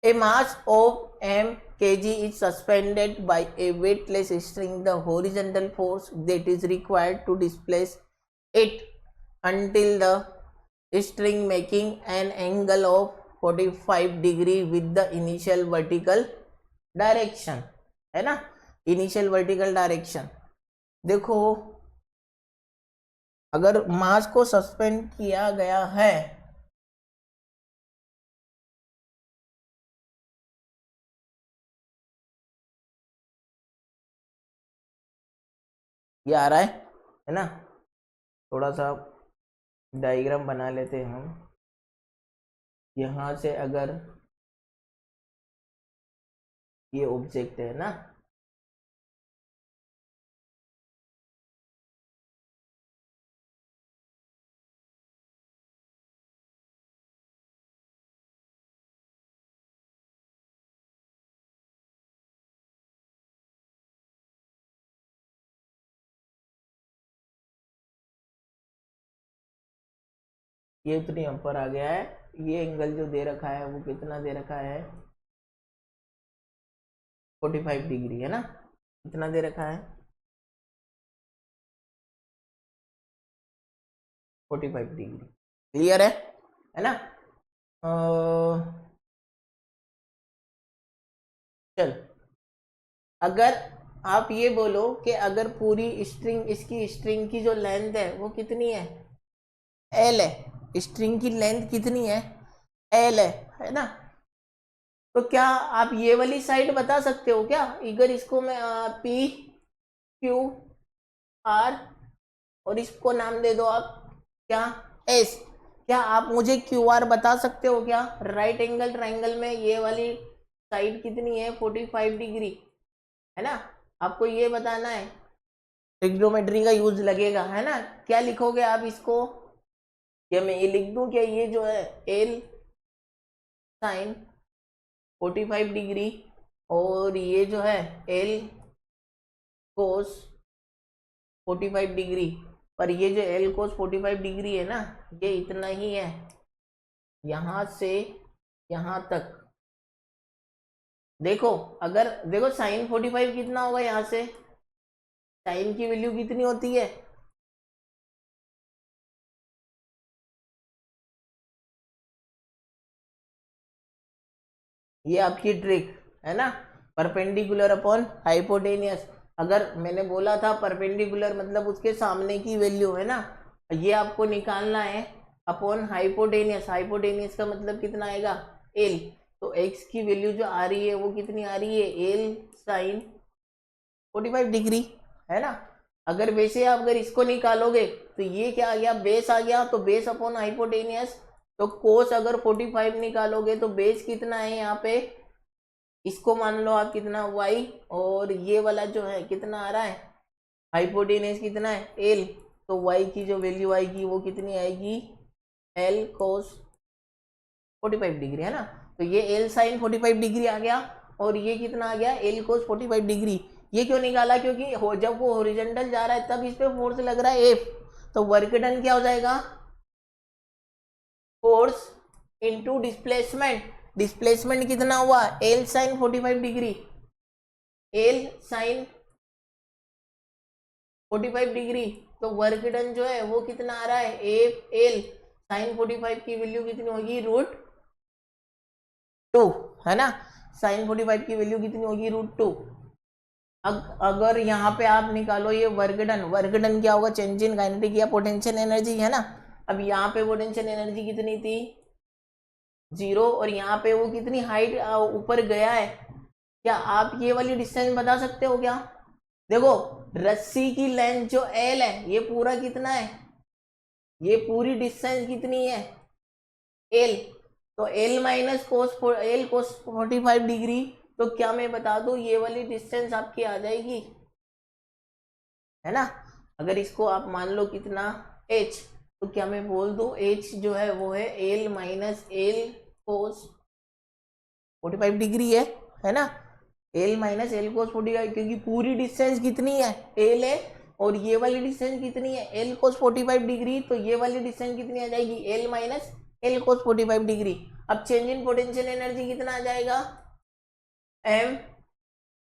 A mass of m kg is suspended by a weightless string. The horizontal force that is required to displace it until the string making an angle of 45 degree with the initial vertical direction, है ना, initial vertical direction। देखो अगर मास को suspend किया गया है, ये आ रहा है ना, थोड़ा सा डायग्राम बना लेते हैं हम। यहां से अगर ये ऑब्जेक्ट है ना, ये इतनी ऊपर आ गया है, ये एंगल जो दे रखा है वो कितना दे रखा है, 45 डिग्री, है ना, कितना दे रखा है, 45 डिग्री। क्लियर है ना। चल, अगर आप ये बोलो कि अगर पूरी स्ट्रिंग, इसकी स्ट्रिंग की जो लेंथ है वो कितनी है, एल है, स्ट्रिंग की लेंथ कितनी है, एल है ना, तो क्या आप ये वाली साइड बता सकते हो क्या, अगर इसको मैं पी क्यू आर और इसको नाम दे दो आप क्या, एस, क्या आप मुझे क्यू आर बता सकते हो क्या, राइट एंगल ट्राइंगल में ये वाली साइड कितनी है, 45 डिग्री, है ना, आपको ये बताना है, ट्रिग्नोमेट्री का यूज लगेगा, है ना। क्या लिखोगे आप इसको, क्या मैं ये लिख दूं, क्या ये जो है एल साइन 45 डिग्री और ये जो है एल कोस 45 डिग्री, पर ये जो एल कोस 45 डिग्री है ना, ये इतना ही है, यहां से यहां तक। देखो अगर देखो साइन 45 कितना होगा, यहां से साइन की वैल्यू कितनी होती है, ये आपकी ट्रिक है ना, परपेंडिकुलर अपॉन हाइपोटेनियस। अगर मैंने बोला था परपेंडिकुलर मतलब उसके सामने की वैल्यू, है ना, ये आपको निकालना है अपॉन हाइपोटेनियस। हाइपोटेनियस का मतलब कितना आएगा, एल, तो एक्स की वैल्यू जो आ रही है वो कितनी आ रही है, एल साइन 45 डिग्री, है ना। अगर वैसे आप अगर इसको निकालोगे तो ये क्या आ गया, बेस आ गया, तो बेस अपॉन हाइपोटेनियस, तो कोस अगर 45 निकालोगे तो बेस कितना है यहाँ पे, इसको मान लो आप कितना y, और ये वाला जो है कितना आ रहा है, हाइपोटेनियस कितना है, l, तो y की जो वैल्यू आएगी वो कितनी आएगी, l cos 45 डिग्री, है ना। तो ये l sin 45 डिग्री आ गया, और ये कितना आ गया, l cos 45 डिग्री। ये क्यों निकाला, क्योंकि जब वो हॉरिजॉन्टल जा रहा है तब इस पे फोर्स लग रहा है F, तो वर्क डन क्या हो जाएगा, फोर्स इनटू डिस्प्लेसमेंट। डिस्प्लेसमेंट कितना हुआ, L sin 45 degree, L sin 45 degree, तो वर्क डन जो है वो कितना आ रहा है, एफ एल साइन 45 की वैल्यू कितनी होगी, √2, है ना। साइन 45 की वैल्यू कितनी होगी √2। अगर यहाँ पे आप निकालो ये वर्क डन क्या होगा, चेंज इन काइनेटिक या पोटेंशियल एनर्जी है ना। अब यहाँ पे पोटेंशियल एनर्जी कितनी थी 0 और यहाँ पे वो कितनी हाइट ऊपर गया है। क्या आप ये वाली डिस्टेंस बता सकते हो क्या? देखो रस्सी की लेंथ जो L है ये पूरा कितना है, ये पूरी डिस्टेंस कितनी है L, तो L माइनस कोस 45 डिग्री। तो क्या मैं बता दूं ये वाली डिस्टेंस आपकी आ जाएगी, है ना। अगर इसको आप मान लो कितना h, तो क्या मैं बोल दूं h जो है वो है L माइनस L कोस 45 डिग्री है ना। L माइनस L कोस 45, क्योंकि पूरी डिस्टेंस कितनी है L है और ये वाली डिस्टेंस कितनी है L कोस 45 डिग्री। तो ये वाली डिस्टेंस कितनी आ जाएगी L माइनस L कोस 45 डिग्री। अब चेंज इन पोटेंशियल एनर्जी कितना आ जाएगा m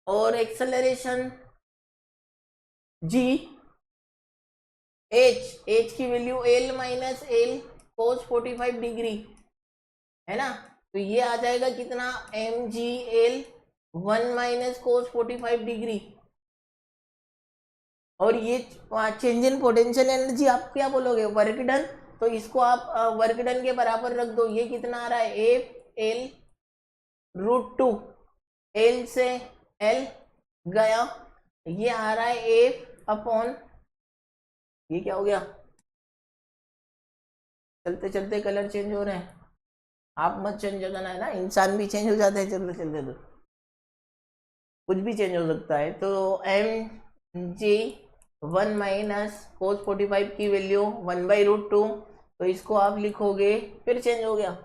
और एक्सेलरेशन g, h की वैल्यू L माइनस L कोस 45 डिग्री है ना। तो ये आ जाएगा कितना mgl 1 माइनस कोस 45 डिग्री। और ये चेंज इन पोटेंशियल एनर्जी आप क्या बोलोगे वर्क डन, तो इसको आप वर्क डन के बराबर रख दो। ये कितना आ रहा है एफ एल √2, L से L गया, ये आ रहा है एफ अपॉन, ये क्या हो गया, चलते चलते कलर चेंज हो रहे हैं, आप मत चेंज करना है ना, इंसान भी चेंज हो जाते हैं चलते चलते, तो कुछ भी चेंज हो सकता है। तो एम जी 1 माइनस कोस 45 की वैल्यू 1/√2, तो इसको आप लिखोगे, फिर चेंज हो गया,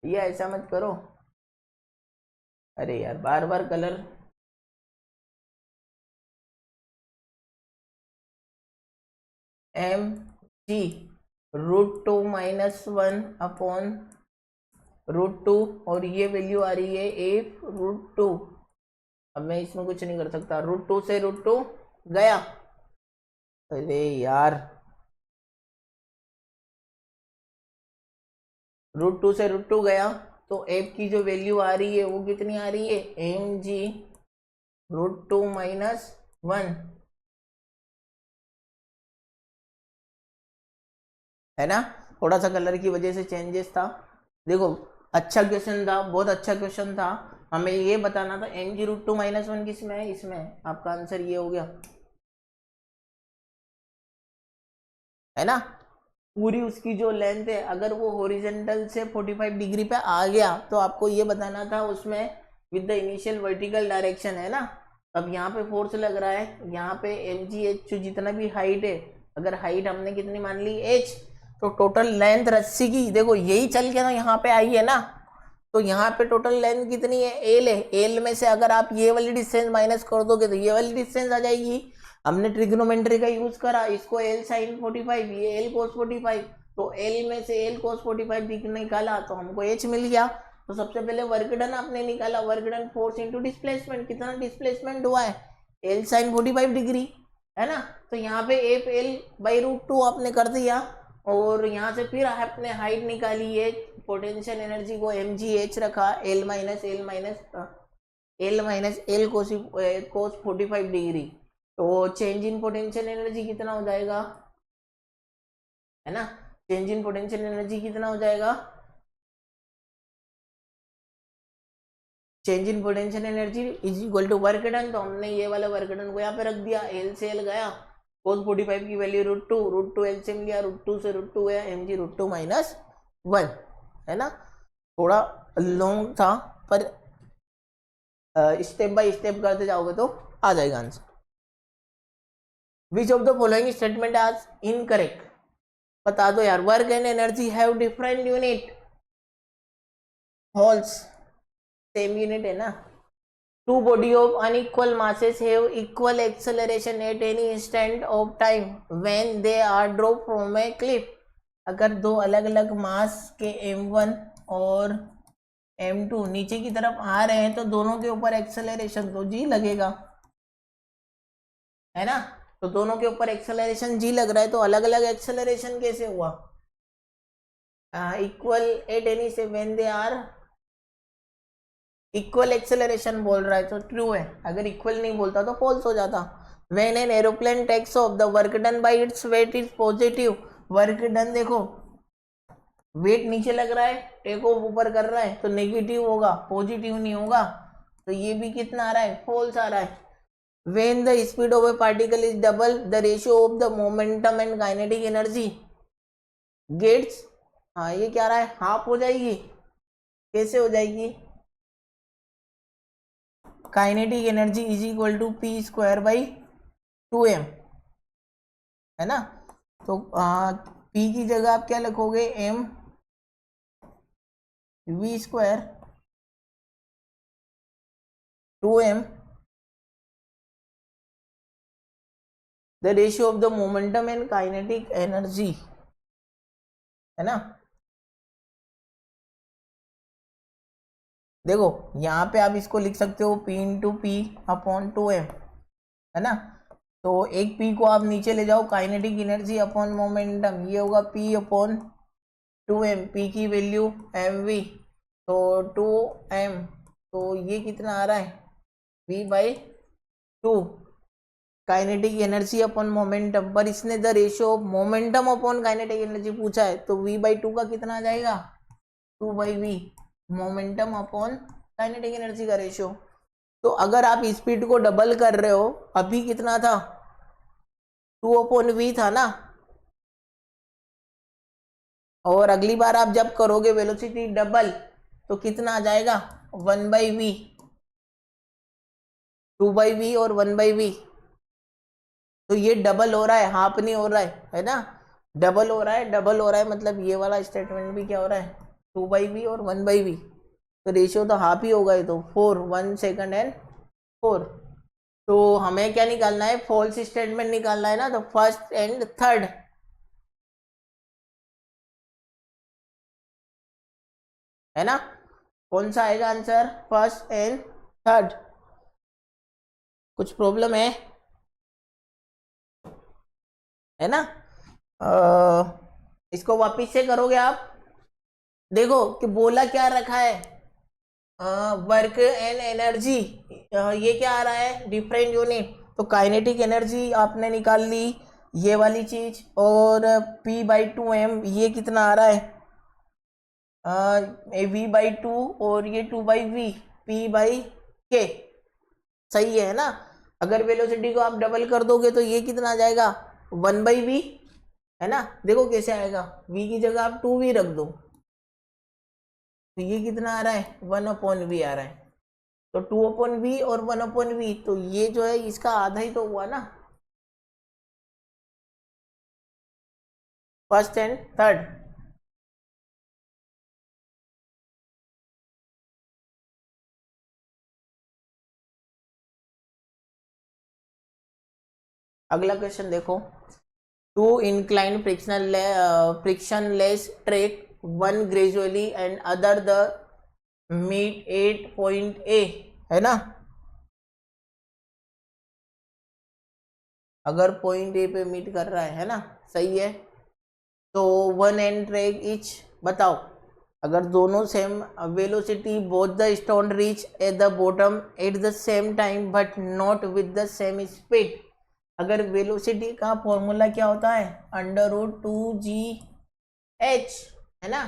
ये ऐसा मत करो, अरे यार बार बार colour. M g √2 minus 1 upon √2 और ये वैल्यू आ रही है एफ √2। अब मैं इसमें कुछ नहीं कर सकता, √2 से √2 गया, अरे यार √2 से √2 गया, तो एफ की जो वैल्यू आ रही है वो कितनी आ रही है एम जी √2 माइनस 1, है ना। थोड़ा सा कलर की वजह से चेंजेस था। देखो अच्छा क्वेश्चन था, बहुत अच्छा क्वेश्चन था, हमें ये बताना था एम जी √2 माइनस 1 किसमें है, इसमें, आपका आंसर ये हो गया, है ना। पूरी उसकी जो लेंथ है अगर वो हॉरिजॉन्टल से 45 डिग्री पे आ गया तो आपको ये बताना था उसमें with the initial vertical direction, है ना। अब यहाँ पे फोर्स लग रहा है, यहाँ पे एम जी एच जितना भी हाइट है, अगर हाइट हमने कितनी मान ली h, तो टोटल लेंथ रस्सी की देखो यही चल के ना यहाँ पे आई है ना, तो यहाँ पे टोटल लेंथ कितनी है L है, L में से अगर आप ये वाली डिस्टेंस माइनस कर दोगे तो ये वाली डिस्टेंस आ जाएगी। हमने ट्रिग्नोमेट्री का यूज करा, इसको L sin 45, ये L cos 45, तो L में से L cos 45 निकाला तो हमको H मिल गया। तो सबसे पहले वर्क डन आपने निकाला, work done force into displacement, कितना डिस्प्लेसमेंट हुआ है L sin 45 डिग्री, है ना। तो यहाँ पे एफ L/√2 आपने कर दिया, और यहाँ से फिर आपने हाइट निकाली है, पोटेंशियल एनर्जी को mgh रखा, L माइनस L कोस 45 डिग्री, तो चेंज इन पोटेंशियल एनर्जी कितना हो जाएगा, है ना। चेंज इन पोटेंशियल एनर्जी कितना हो जाएगा, change in potential energy is equal to work done, तो हमने ये वाला वर्क डन को यहाँ पे रख दिया, L से L गया, कोस 45 की वैल्यू √2 L से मिल गया, √2 से √2 गया, mg √2 माइनस 1, है ना। थोड़ा लॉन्ग था पर स्टेप बाय स्टेप करते जाओगे तो आ जाएगा answer. Which of the following statement is incorrect, बता दो यार। Work and energy have different unit, false, same unit है ना। Two body of unequal masses have equal acceleration at any instant of time when they are dropped from a cliff। अगर दो अलग अलग मास के m1 और m2 नीचे की तरफ आ रहे हैं तो दोनों के ऊपर एक्सेलरेशन तो g लगेगा, है ना। तो दोनों के ऊपर एक्सेलरेशन g लग रहा है, तो अलग अलग एक्सेलरेशन कैसे हुआ, इक्वल एट एनी से when they are equal acceleration बोल रहा है तो ट्रू है, अगर इक्वल नहीं बोलता तो फॉल्स हो जाता। When an aeroplane takes off the work done by its weight is positive, work done देखो वेट नीचे लग रहा है, टेक ऑफ ऊपर कर रहा है तो नेगेटिव होगा, पॉजिटिव नहीं होगा, तो ये भी कितना आ रहा है, फॉल्स आ रहा है। When the speed of a particle is double the ratio of the momentum and kinetic energy gets, हाँ ये क्या रहा है, हाफ हो जाएगी, कैसे हो जाएगी, kinetic energy is equal to P square by 2m, है ना। तो पी की जगह आप क्या लिखोगे, M we square 2m the ratio of the momentum and kinetic energy, है ना। देखो यहाँ पे आप इसको लिख सकते हो P into P upon 2m, है ना। तो एक P को आप नीचे ले जाओ, काइनेटिक एनर्जी अपॉन मोमेंटम, ये होगा P अपॉन 2m, P की वैल्यू mv, तो 2m, तो ये कितना आ रहा है, v by 2, kinetic energy upon momentum, पर इसने the ratio of momentum upon kinetic energy पूछा है, तो v बाई 2 का कितना आ जाएगा, 2 by V, momentum upon kinetic energy का रेशियो। तो अगर आप स्पीड को डबल कर रहे हो, अभी कितना था, 2 अपॉन वी था ना, और अगली बार आप जब करोगे वेलोसिटी डबल तो कितना आ जाएगा, 1 बाई वी, 2 बाई वी और 1 बाई वी, तो ये डबल हो रहा है, हाफ नहीं हो रहा है ना, डबल हो रहा है, डबल हो रहा है, मतलब ये वाला स्टेटमेंट भी क्या हो रहा है, 2 बाई वी और 1 बाई वी, तो रेशियो तो हाफ ही होगा, ये तो 4, 1 सेकंड एंड 4। तो हमें क्या निकालना है, फॉल्स स्टेटमेंट निकालना है ना, तो फर्स्ट एंड थर्ड, है ना। कौन सा आएगा आंसर, फर्स्ट एंड थर्ड। कुछ प्रॉब्लम है ना। इसको वापिस से करोगे आप, देखो कि बोला क्या रखा है, वर्क एंड एनर्जी, ये क्या आ रहा है, डिफरेंट यूनिट, तो काइनेटिक एनर्जी आपने निकाल ली, ये वाली चीज, और P बाई 2m ये कितना आ रहा है, V बाई 2, और ये 2 by V, P by K, सही है ना। अगर वेलोसिटी को आप डबल कर दोगे तो ये कितना आ जाएगा, 1 बाई वी, है ना। देखो कैसे आएगा, V की जगह आप 2v रख दो, तो ये कितना आ रहा है, 1 अपॉन वी आ रहा है, तो 2 अपॉन वी और 1 अपॉन वी, तो ये जो है इसका आधा ही तो हुआ ना, फर्स्ट एंड थर्ड। अगला क्वेश्चन देखो, two incline frictionless track, one gradually and other the meet 8 point A, है ना। अगर पॉइंट ए पे मीट कर रहा है ना, सही है, तो वन एंड ट्रैक इच, बताओ अगर दोनों same velocity, both the stone reach at the bottom at the same time but not with the same speed, अगर वेलोसिटी का फॉर्मूला क्या होता है, √2gh, है ना।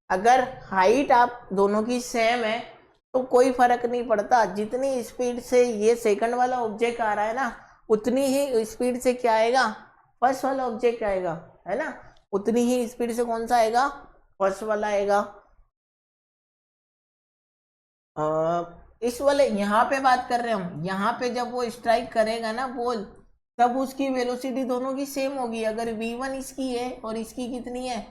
अगर हाइट आप दोनों की सेम है तो कोई फर्क नहीं पड़ता, जितनी स्पीड से ये सेकंड वाला ऑब्जेक्ट आ रहा है ना, उतनी ही स्पीड से क्या आएगा, फर्स्ट वाला ऑब्जेक्ट आएगा, है ना। उतनी ही स्पीड से कौन सा आएगा, फर्स्ट वाला आएगा। इस वाले यहाँ पे बात कर रहे हैं हम, यहाँ पे जब वो स्ट्राइक करेगा ना बॉल, तब उसकी वेलोसिटी दोनों की सेम होगी। अगर v1 इसकी है और इसकी कितनी है,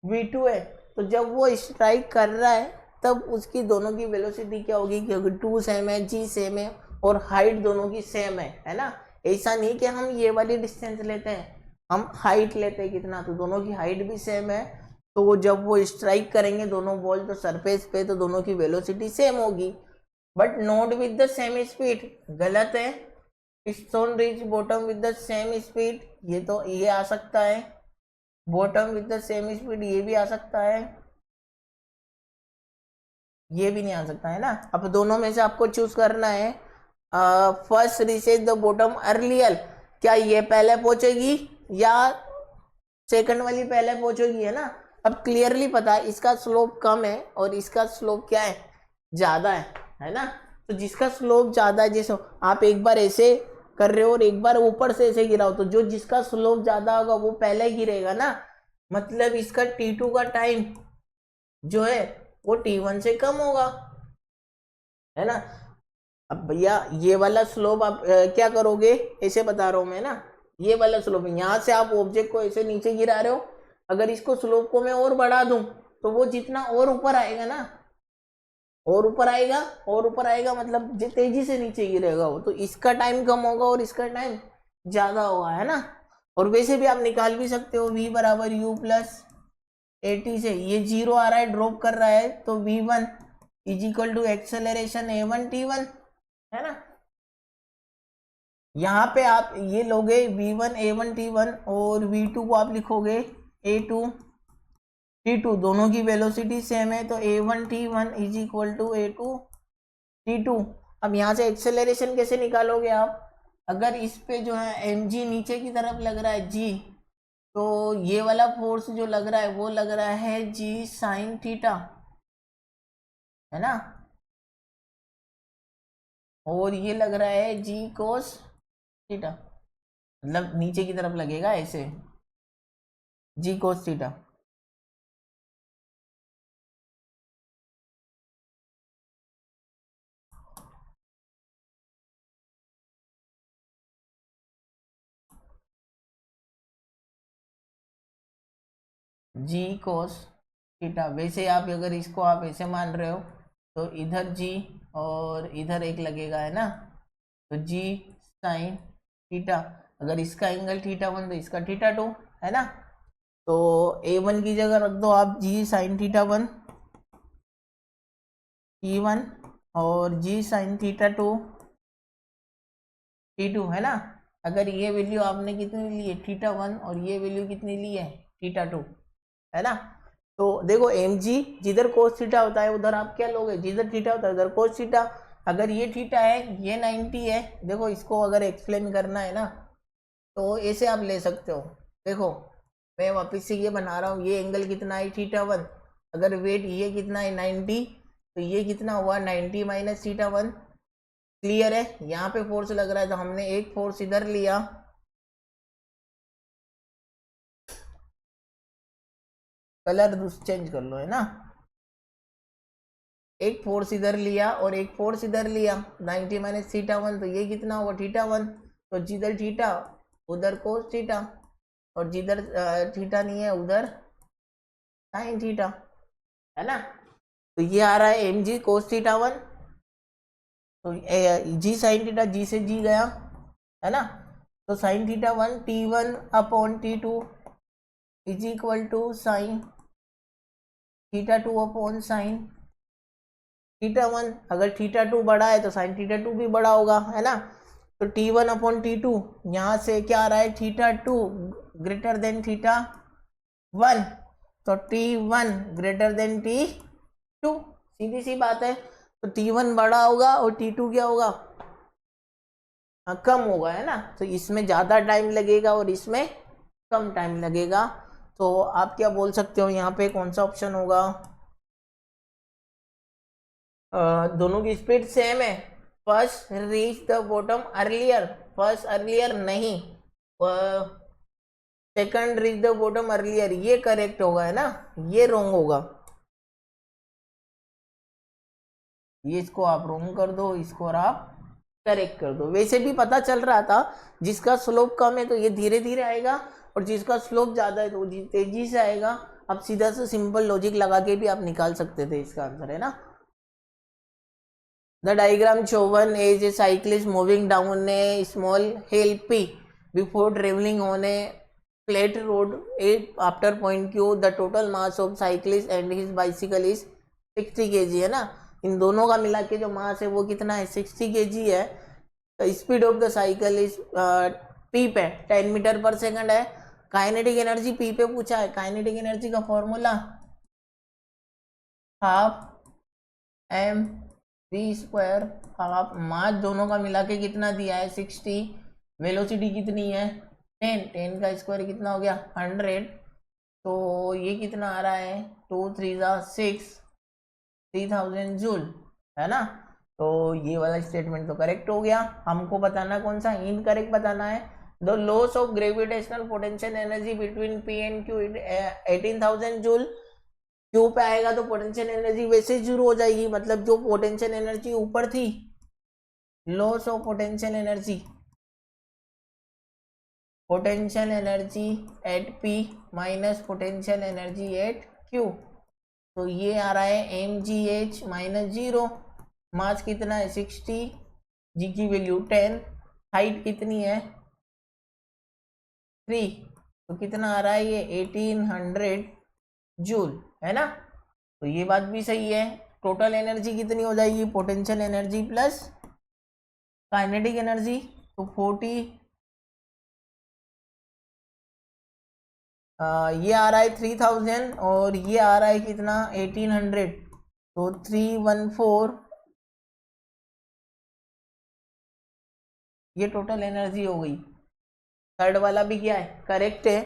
v2 है, तो जब वो स्ट्राइक कर रहा है तब उसकी दोनों की वेलोसिटी क्या होगी, क्योंकि 2 सेम है, g सेम है, और हाइट दोनों की सेम है ना। ऐसा नहीं कि हम ये वाली डिस्टेंस लेते हैं, हम हाइट लेते हैं कितना, तो दोनों की हाइट भी सेम है, तो जब वो स्ट्राइक करेंगे दोनों बॉल तो सरफेस पे, तो दोनों की वेलोसिटी सेम होगी, but not with the same speed, गलत है। Stone reach bottom with the same speed, ये तो ये आ सकता है, bottom with the same speed ये भी आ सकता है, ये भी नहीं आ सकता है ना। अब दोनों में से आपको चूज करना है। First reaches the bottom earlier, क्या ये पहले पहुंचेगी या सेकंड वाली पहले पहुंचेगी, है ना। अब क्लियरली पता है इसका स्लोप कम है और इसका स्लोप क्या है, ज्यादा है ना। तो जिसका स्लोप ज्यादा है, जैसे आप एक बार ऐसे कर रहे हो और एक बार ऊपर से ऐसे गिराओ, तो जो जिसका स्लोप ज्यादा होगा वो पहले गिरेगा ना। मतलब इसका T2 का टाइम जो है वो T1 से कम होगा, है ना। अब भैया ये वाला स्लोप आप क्या करोगे, ऐसे बता रहा हूं मैं ना। ये वाला स्लोप यहाँ से आप ऑब्जेक्ट को ऐसे नीचे गिरा रहे हो, अगर इसको स्लोप को मैं और बढ़ा दूं तो वो जितना और ऊपर आएगा ना, और ऊपर आएगा और ऊपर आएगा, मतलब तेजी से नीचे गिरेगा वो, तो इसका टाइम कम होगा और इसका टाइम ज्यादा होगा, है ना। और वैसे भी आप निकाल भी सकते हो, v बराबर u प्लस AT से ये 0 आ रहा है, ड्रॉप कर रहा है, तो v1 is equal to acceleration a1 t1, है ना। यहाँ पे आप ये लोगे v1 a1 t1 और v2 को आप लिखोगे a2 t2, दोनों की वेलोसिटी सेम है, तो a1 t1 is equal to a2 t2। अब यहाँ से एक्सेलरेशन कैसे निकालोगे आप, अगर इस पे जो है mg नीचे की तरफ लग रहा है g, तो ये वाला फोर्स जो लग रहा है वो लग रहा है g साइन थीटा, है ना। और ये लग रहा है g कोस थीटा, मतलब नीचे की तरफ लगेगा ऐसे, जी कोस थीटा। जी कोस थीटा, वैसे आप अगर इसको आप ऐसे मान रहे हो तो इधर जी और इधर एक लगेगा, है ना। तो जी साइन थीटा, अगर इसका एंगल थीटा 1 तो इसका थीटा 2, है ना। तो a1 की जगह रख दो आप जी साइन थीटा 1 t1 और जी साइन थीटा 2 t2, है ना। अगर ये वैल्यू आपने कितनी ली है थीटा 1 और ये वैल्यू कितनी ली है थीटा 2, है ना। तो देखो mg जिधर कोस थीटा होता है उधर आप क्या लोगे, जिधर थीटा होता है उधर कोस थीटा। अगर ये थीटा है ये 90 है, देखो इसको अगर एक्सप्लेन करना है ना तो ऐसे आप ले सकते हो। देखो मैं वापस से ये बना रहा हूँ, ये एंगल कितना है थीटा 1, अगर वेट ये कितना है 90, तो ये कितना हुआ 90 माइनस थीटा 1। क्लियर है, यहाँ पे फोर्स लग रहा है तो हमने एक फोर्स इधर लिया, कलर चेंज कर लो, है ना। एक फोर्स इधर लिया और एक फोर्स इधर लिया, 90 माइनस थीटा 1, तो ये कितना हुआ थीटा 1। तो जिधर थीटा उधर कोस थीटा, और जिधर थीटा नहीं है उधर साइन थीटा, है ना। तो ये आ रहा है एम जी कोस थीटा 1, तो जी साइन थीटा, जी से जी गया, है ना। तो sine theta 1 t1 upon t2 is equal to sine theta 2 upon sine theta 1। अगर थीटा 2 बड़ा है तो साइन थीटा 2 भी बड़ा होगा, है ना। तो t1 अपॉन t2, यहाँ से क्या आ रहा है थीटा 2 ग्रेटर देन थीटा 1, तो t1 ग्रेटर देन t2, सीधी सी बात है। तो t1 बड़ा होगा और t2 क्या होगा, कम होगा, है ना। तो इसमें ज्यादा टाइम लगेगा और इसमें कम टाइम लगेगा। तो आप क्या बोल सकते हो यहाँ पे कौन सा ऑप्शन होगा, दोनों की स्पीड सेम है। First reach the bottom earlier, first earlier नहीं, second reach the bottom earlier, ये करेक्ट होगा, है ना। ये रॉन्ग होगा, ये इसको आप रॉन्ग कर दो, इसको और आप करेक्ट कर दो। वैसे भी पता चल रहा था जिसका स्लोप कम है तो ये धीरे धीरे आएगा, और जिसका स्लोप ज्यादा है तो वो तेजी से आएगा। अब सीधा से सिंपल लॉजिक लगा के भी आप निकाल सकते थे इसका आंसर, है ना। The diagram shown is a cyclist moving down a small hill P before traveling on a flat road after point Q. The total mass of cyclist and his bicycle is 60 kg, है ना। इन दोनों का मिला के जो मास है वो कितना है 60 kg है। तो speed of the cycle is P पे 10 मीटर पर सेकंड है। काइनेटिक एनर्जी P पे पूछा है, काइनेटिक एनर्जी का formula half M we square half, mass दोनों का मिला के कितना दिया है 60, वेलोसिटी कितनी है 10, 10 का स्क्वायर कितना हो गया 100, तो ये कितना आ रहा है 2 3 6, 3000 जूल, है ना। तो ये वाला स्टेटमेंट तो करेक्ट हो गया। हमको बताना कौन सा इनकरेक्ट बताना है। The loss of gravitational potential energy between P and Q 18,000 joule. Q पे आएगा तो पोटेंशियल एनर्जी वैसे जीरो हो जाएगी, मतलब जो पोटेंशियल एनर्जी ऊपर थी, loss of potential energy, potential energy at P minus potential energy at Q, तो ये आ रहा है m g h minus zero. Mass कितना है 60, जी की वैल्यू 10, हाइट कितनी है 3, तो कितना आ रहा है ये 1800 जूल, है ना। तो ये बात भी सही है। टोटल एनर्जी कितनी हो जाएगी potential energy plus kinetic energy, तो 40, ये आ रहा है 3000 और ये आ रहा है कितना 1800, तो 314, ये टोटल एनर्जी हो गई। थर्ड वाला भी क्या है करेक्ट है।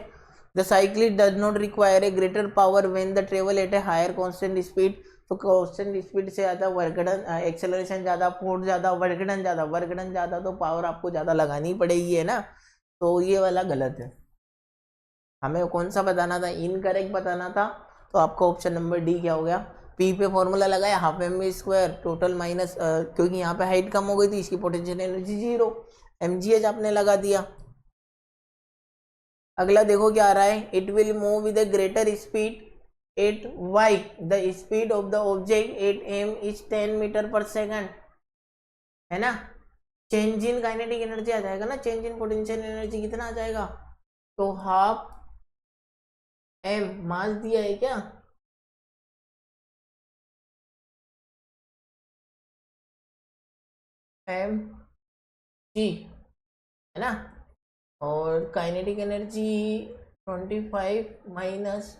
The cyclist does not require a greater power when the travel at a higher constant speed, तो कांस्टेंट स्पीड से ज़्यादा वर्कडन, एक्सेलरेशन ज़्यादा, फोर्स ज़्यादा, वर्कडन ज़्यादा, वर्कडन ज़्यादा तो पावर आपको ज़्यादा लगानी पड़ेगी, है ना। तो ये वाला गलत है। हमें कौन सा बताना था इनकरेक्ट बताना था, तो आपका ऑप्शन नंबर डी क्या हो गया। पी पे फॉर्मूला लगाया half M we square total minus, क्योंकि यहाँ पे हाइट कम हो गई थी इसकी potential energy zero, m g h आपने लगा दिया। अगला देखो क्या आ रहा है, it will move with a greater speed at y, the speed of the object at m is 10 metre per second, है ना। चेंज इन काइनेटिक एनर्जी आ जाएगा ना, चेंज इन पोटेंशियल एनर्जी कितना आ जाएगा, तो हाफ एम मास दिया है क्या, एम जी, है ना। और kinetic energy 25 minus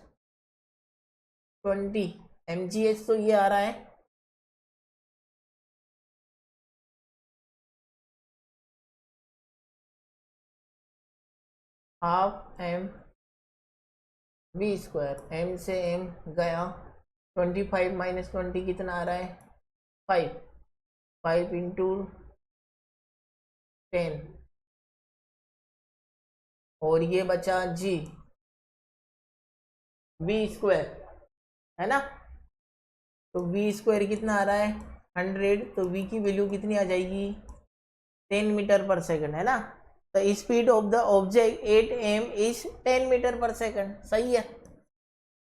20 m g h, तो ये आ रहा है half M we square, m से एम गया, 25 माइनस 20 कितना आ रहा है 5, 5 इंटू 10, और ये बचा जी वी स्क्वायर, है ना। तो वी स्क्वायर कितना आ रहा है 100, तो वी की वैल्यू कितनी आ जाएगी 10 मीटर पर सेकंड, है ना। The speed of the object 8 m is 10 metre per second, सही है।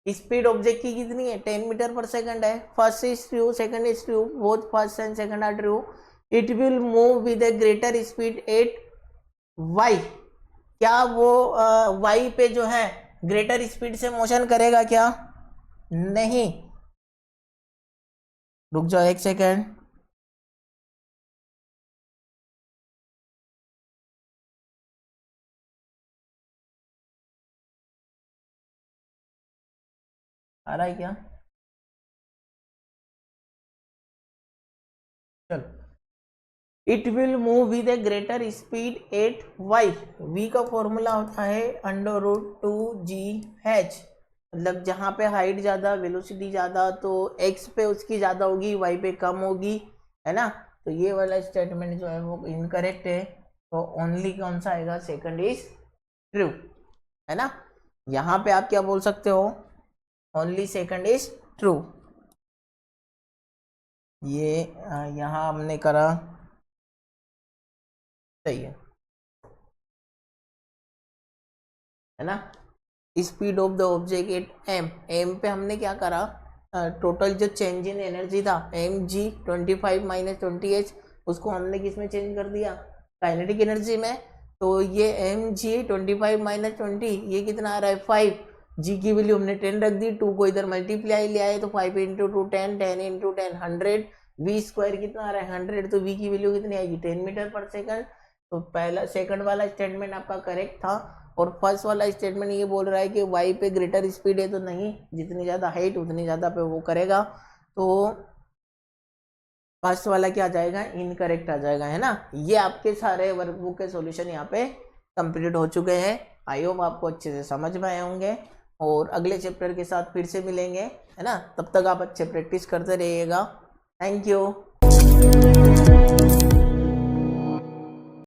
स्पीड ऑब्जेक्ट की कितनी है 10 मीटर पर सेकंड है। First is true, second is true, both first and second are true. It will move with a greater speed at y, क्या वो Y पे जो है ग्रेटर स्पीड से मोशन करेगा क्या, नहीं। रुक जाओ एक सेकेंड, आ रहा है क्या, चलो। It will move with a greater speed at y, v का फॉर्मूला होता है अंडर रूट 2g h, मतलब जहाँ पे हाइट ज़्यादा वेलोसिटी ज़्यादा तो x पे उसकी ज़्यादा होगी, y पे कम होगी, है ना। तो ये वाला स्टेटमेंट जो है वो इनकरेक्ट है, तो ओनली कौन सा आएगा सेकंड इज ट्रू, है ना। यहाँ पे आप क्या बोल सकते हो, ओनली सेकंड इज ट्रू। ये यहाँ हमने करा सही है ना। Speed of the object at m, m पे हमने क्या करा, टोटल जो चेंज इन एनर्जी था एम जी 25 माइनस 20 h, उसको हमने किस में चेंज कर दिया काइनेटिक एनर्जी में। तो ये एम जी 25 माइनस 20, ये कितना आ रहा है 5, जी की वैल्यू हमने 10 रख दी, 2 को इधर मल्टीप्लाई ले आए तो 5 इंटू 2 10, 10 इंटू 10 100, वी स्क्वायर कितना आ रहा है 100, तो वी की वैल्यू कितनी आएगी 10 मीटर पर सेकंड। तो पहला सेकंड वाला स्टेटमेंट आपका करेक्ट था, और फर्स्ट वाला स्टेटमेंट ये बोल रहा है कि वाई पे ग्रेटर स्पीड है, तो नहीं, जितनी ज़्यादा हाइट उतनी ज़्यादा पे वो करेगा। तो फर्स्ट वाला क्या आ जाएगा, इनकरेक्ट आ जाएगा, है ना। ये आपके सारे वर्कबुक के सॉल्यूशन यहाँ पे कंप्लीट हो चुके हैं। आई होप आपको अच्छे से समझ में आए होंगे और अगले चैप्टर के साथ फिर से मिलेंगे, है ना। तब तक आप अच्छे प्रैक्टिस करते रहिएगा। Thank you.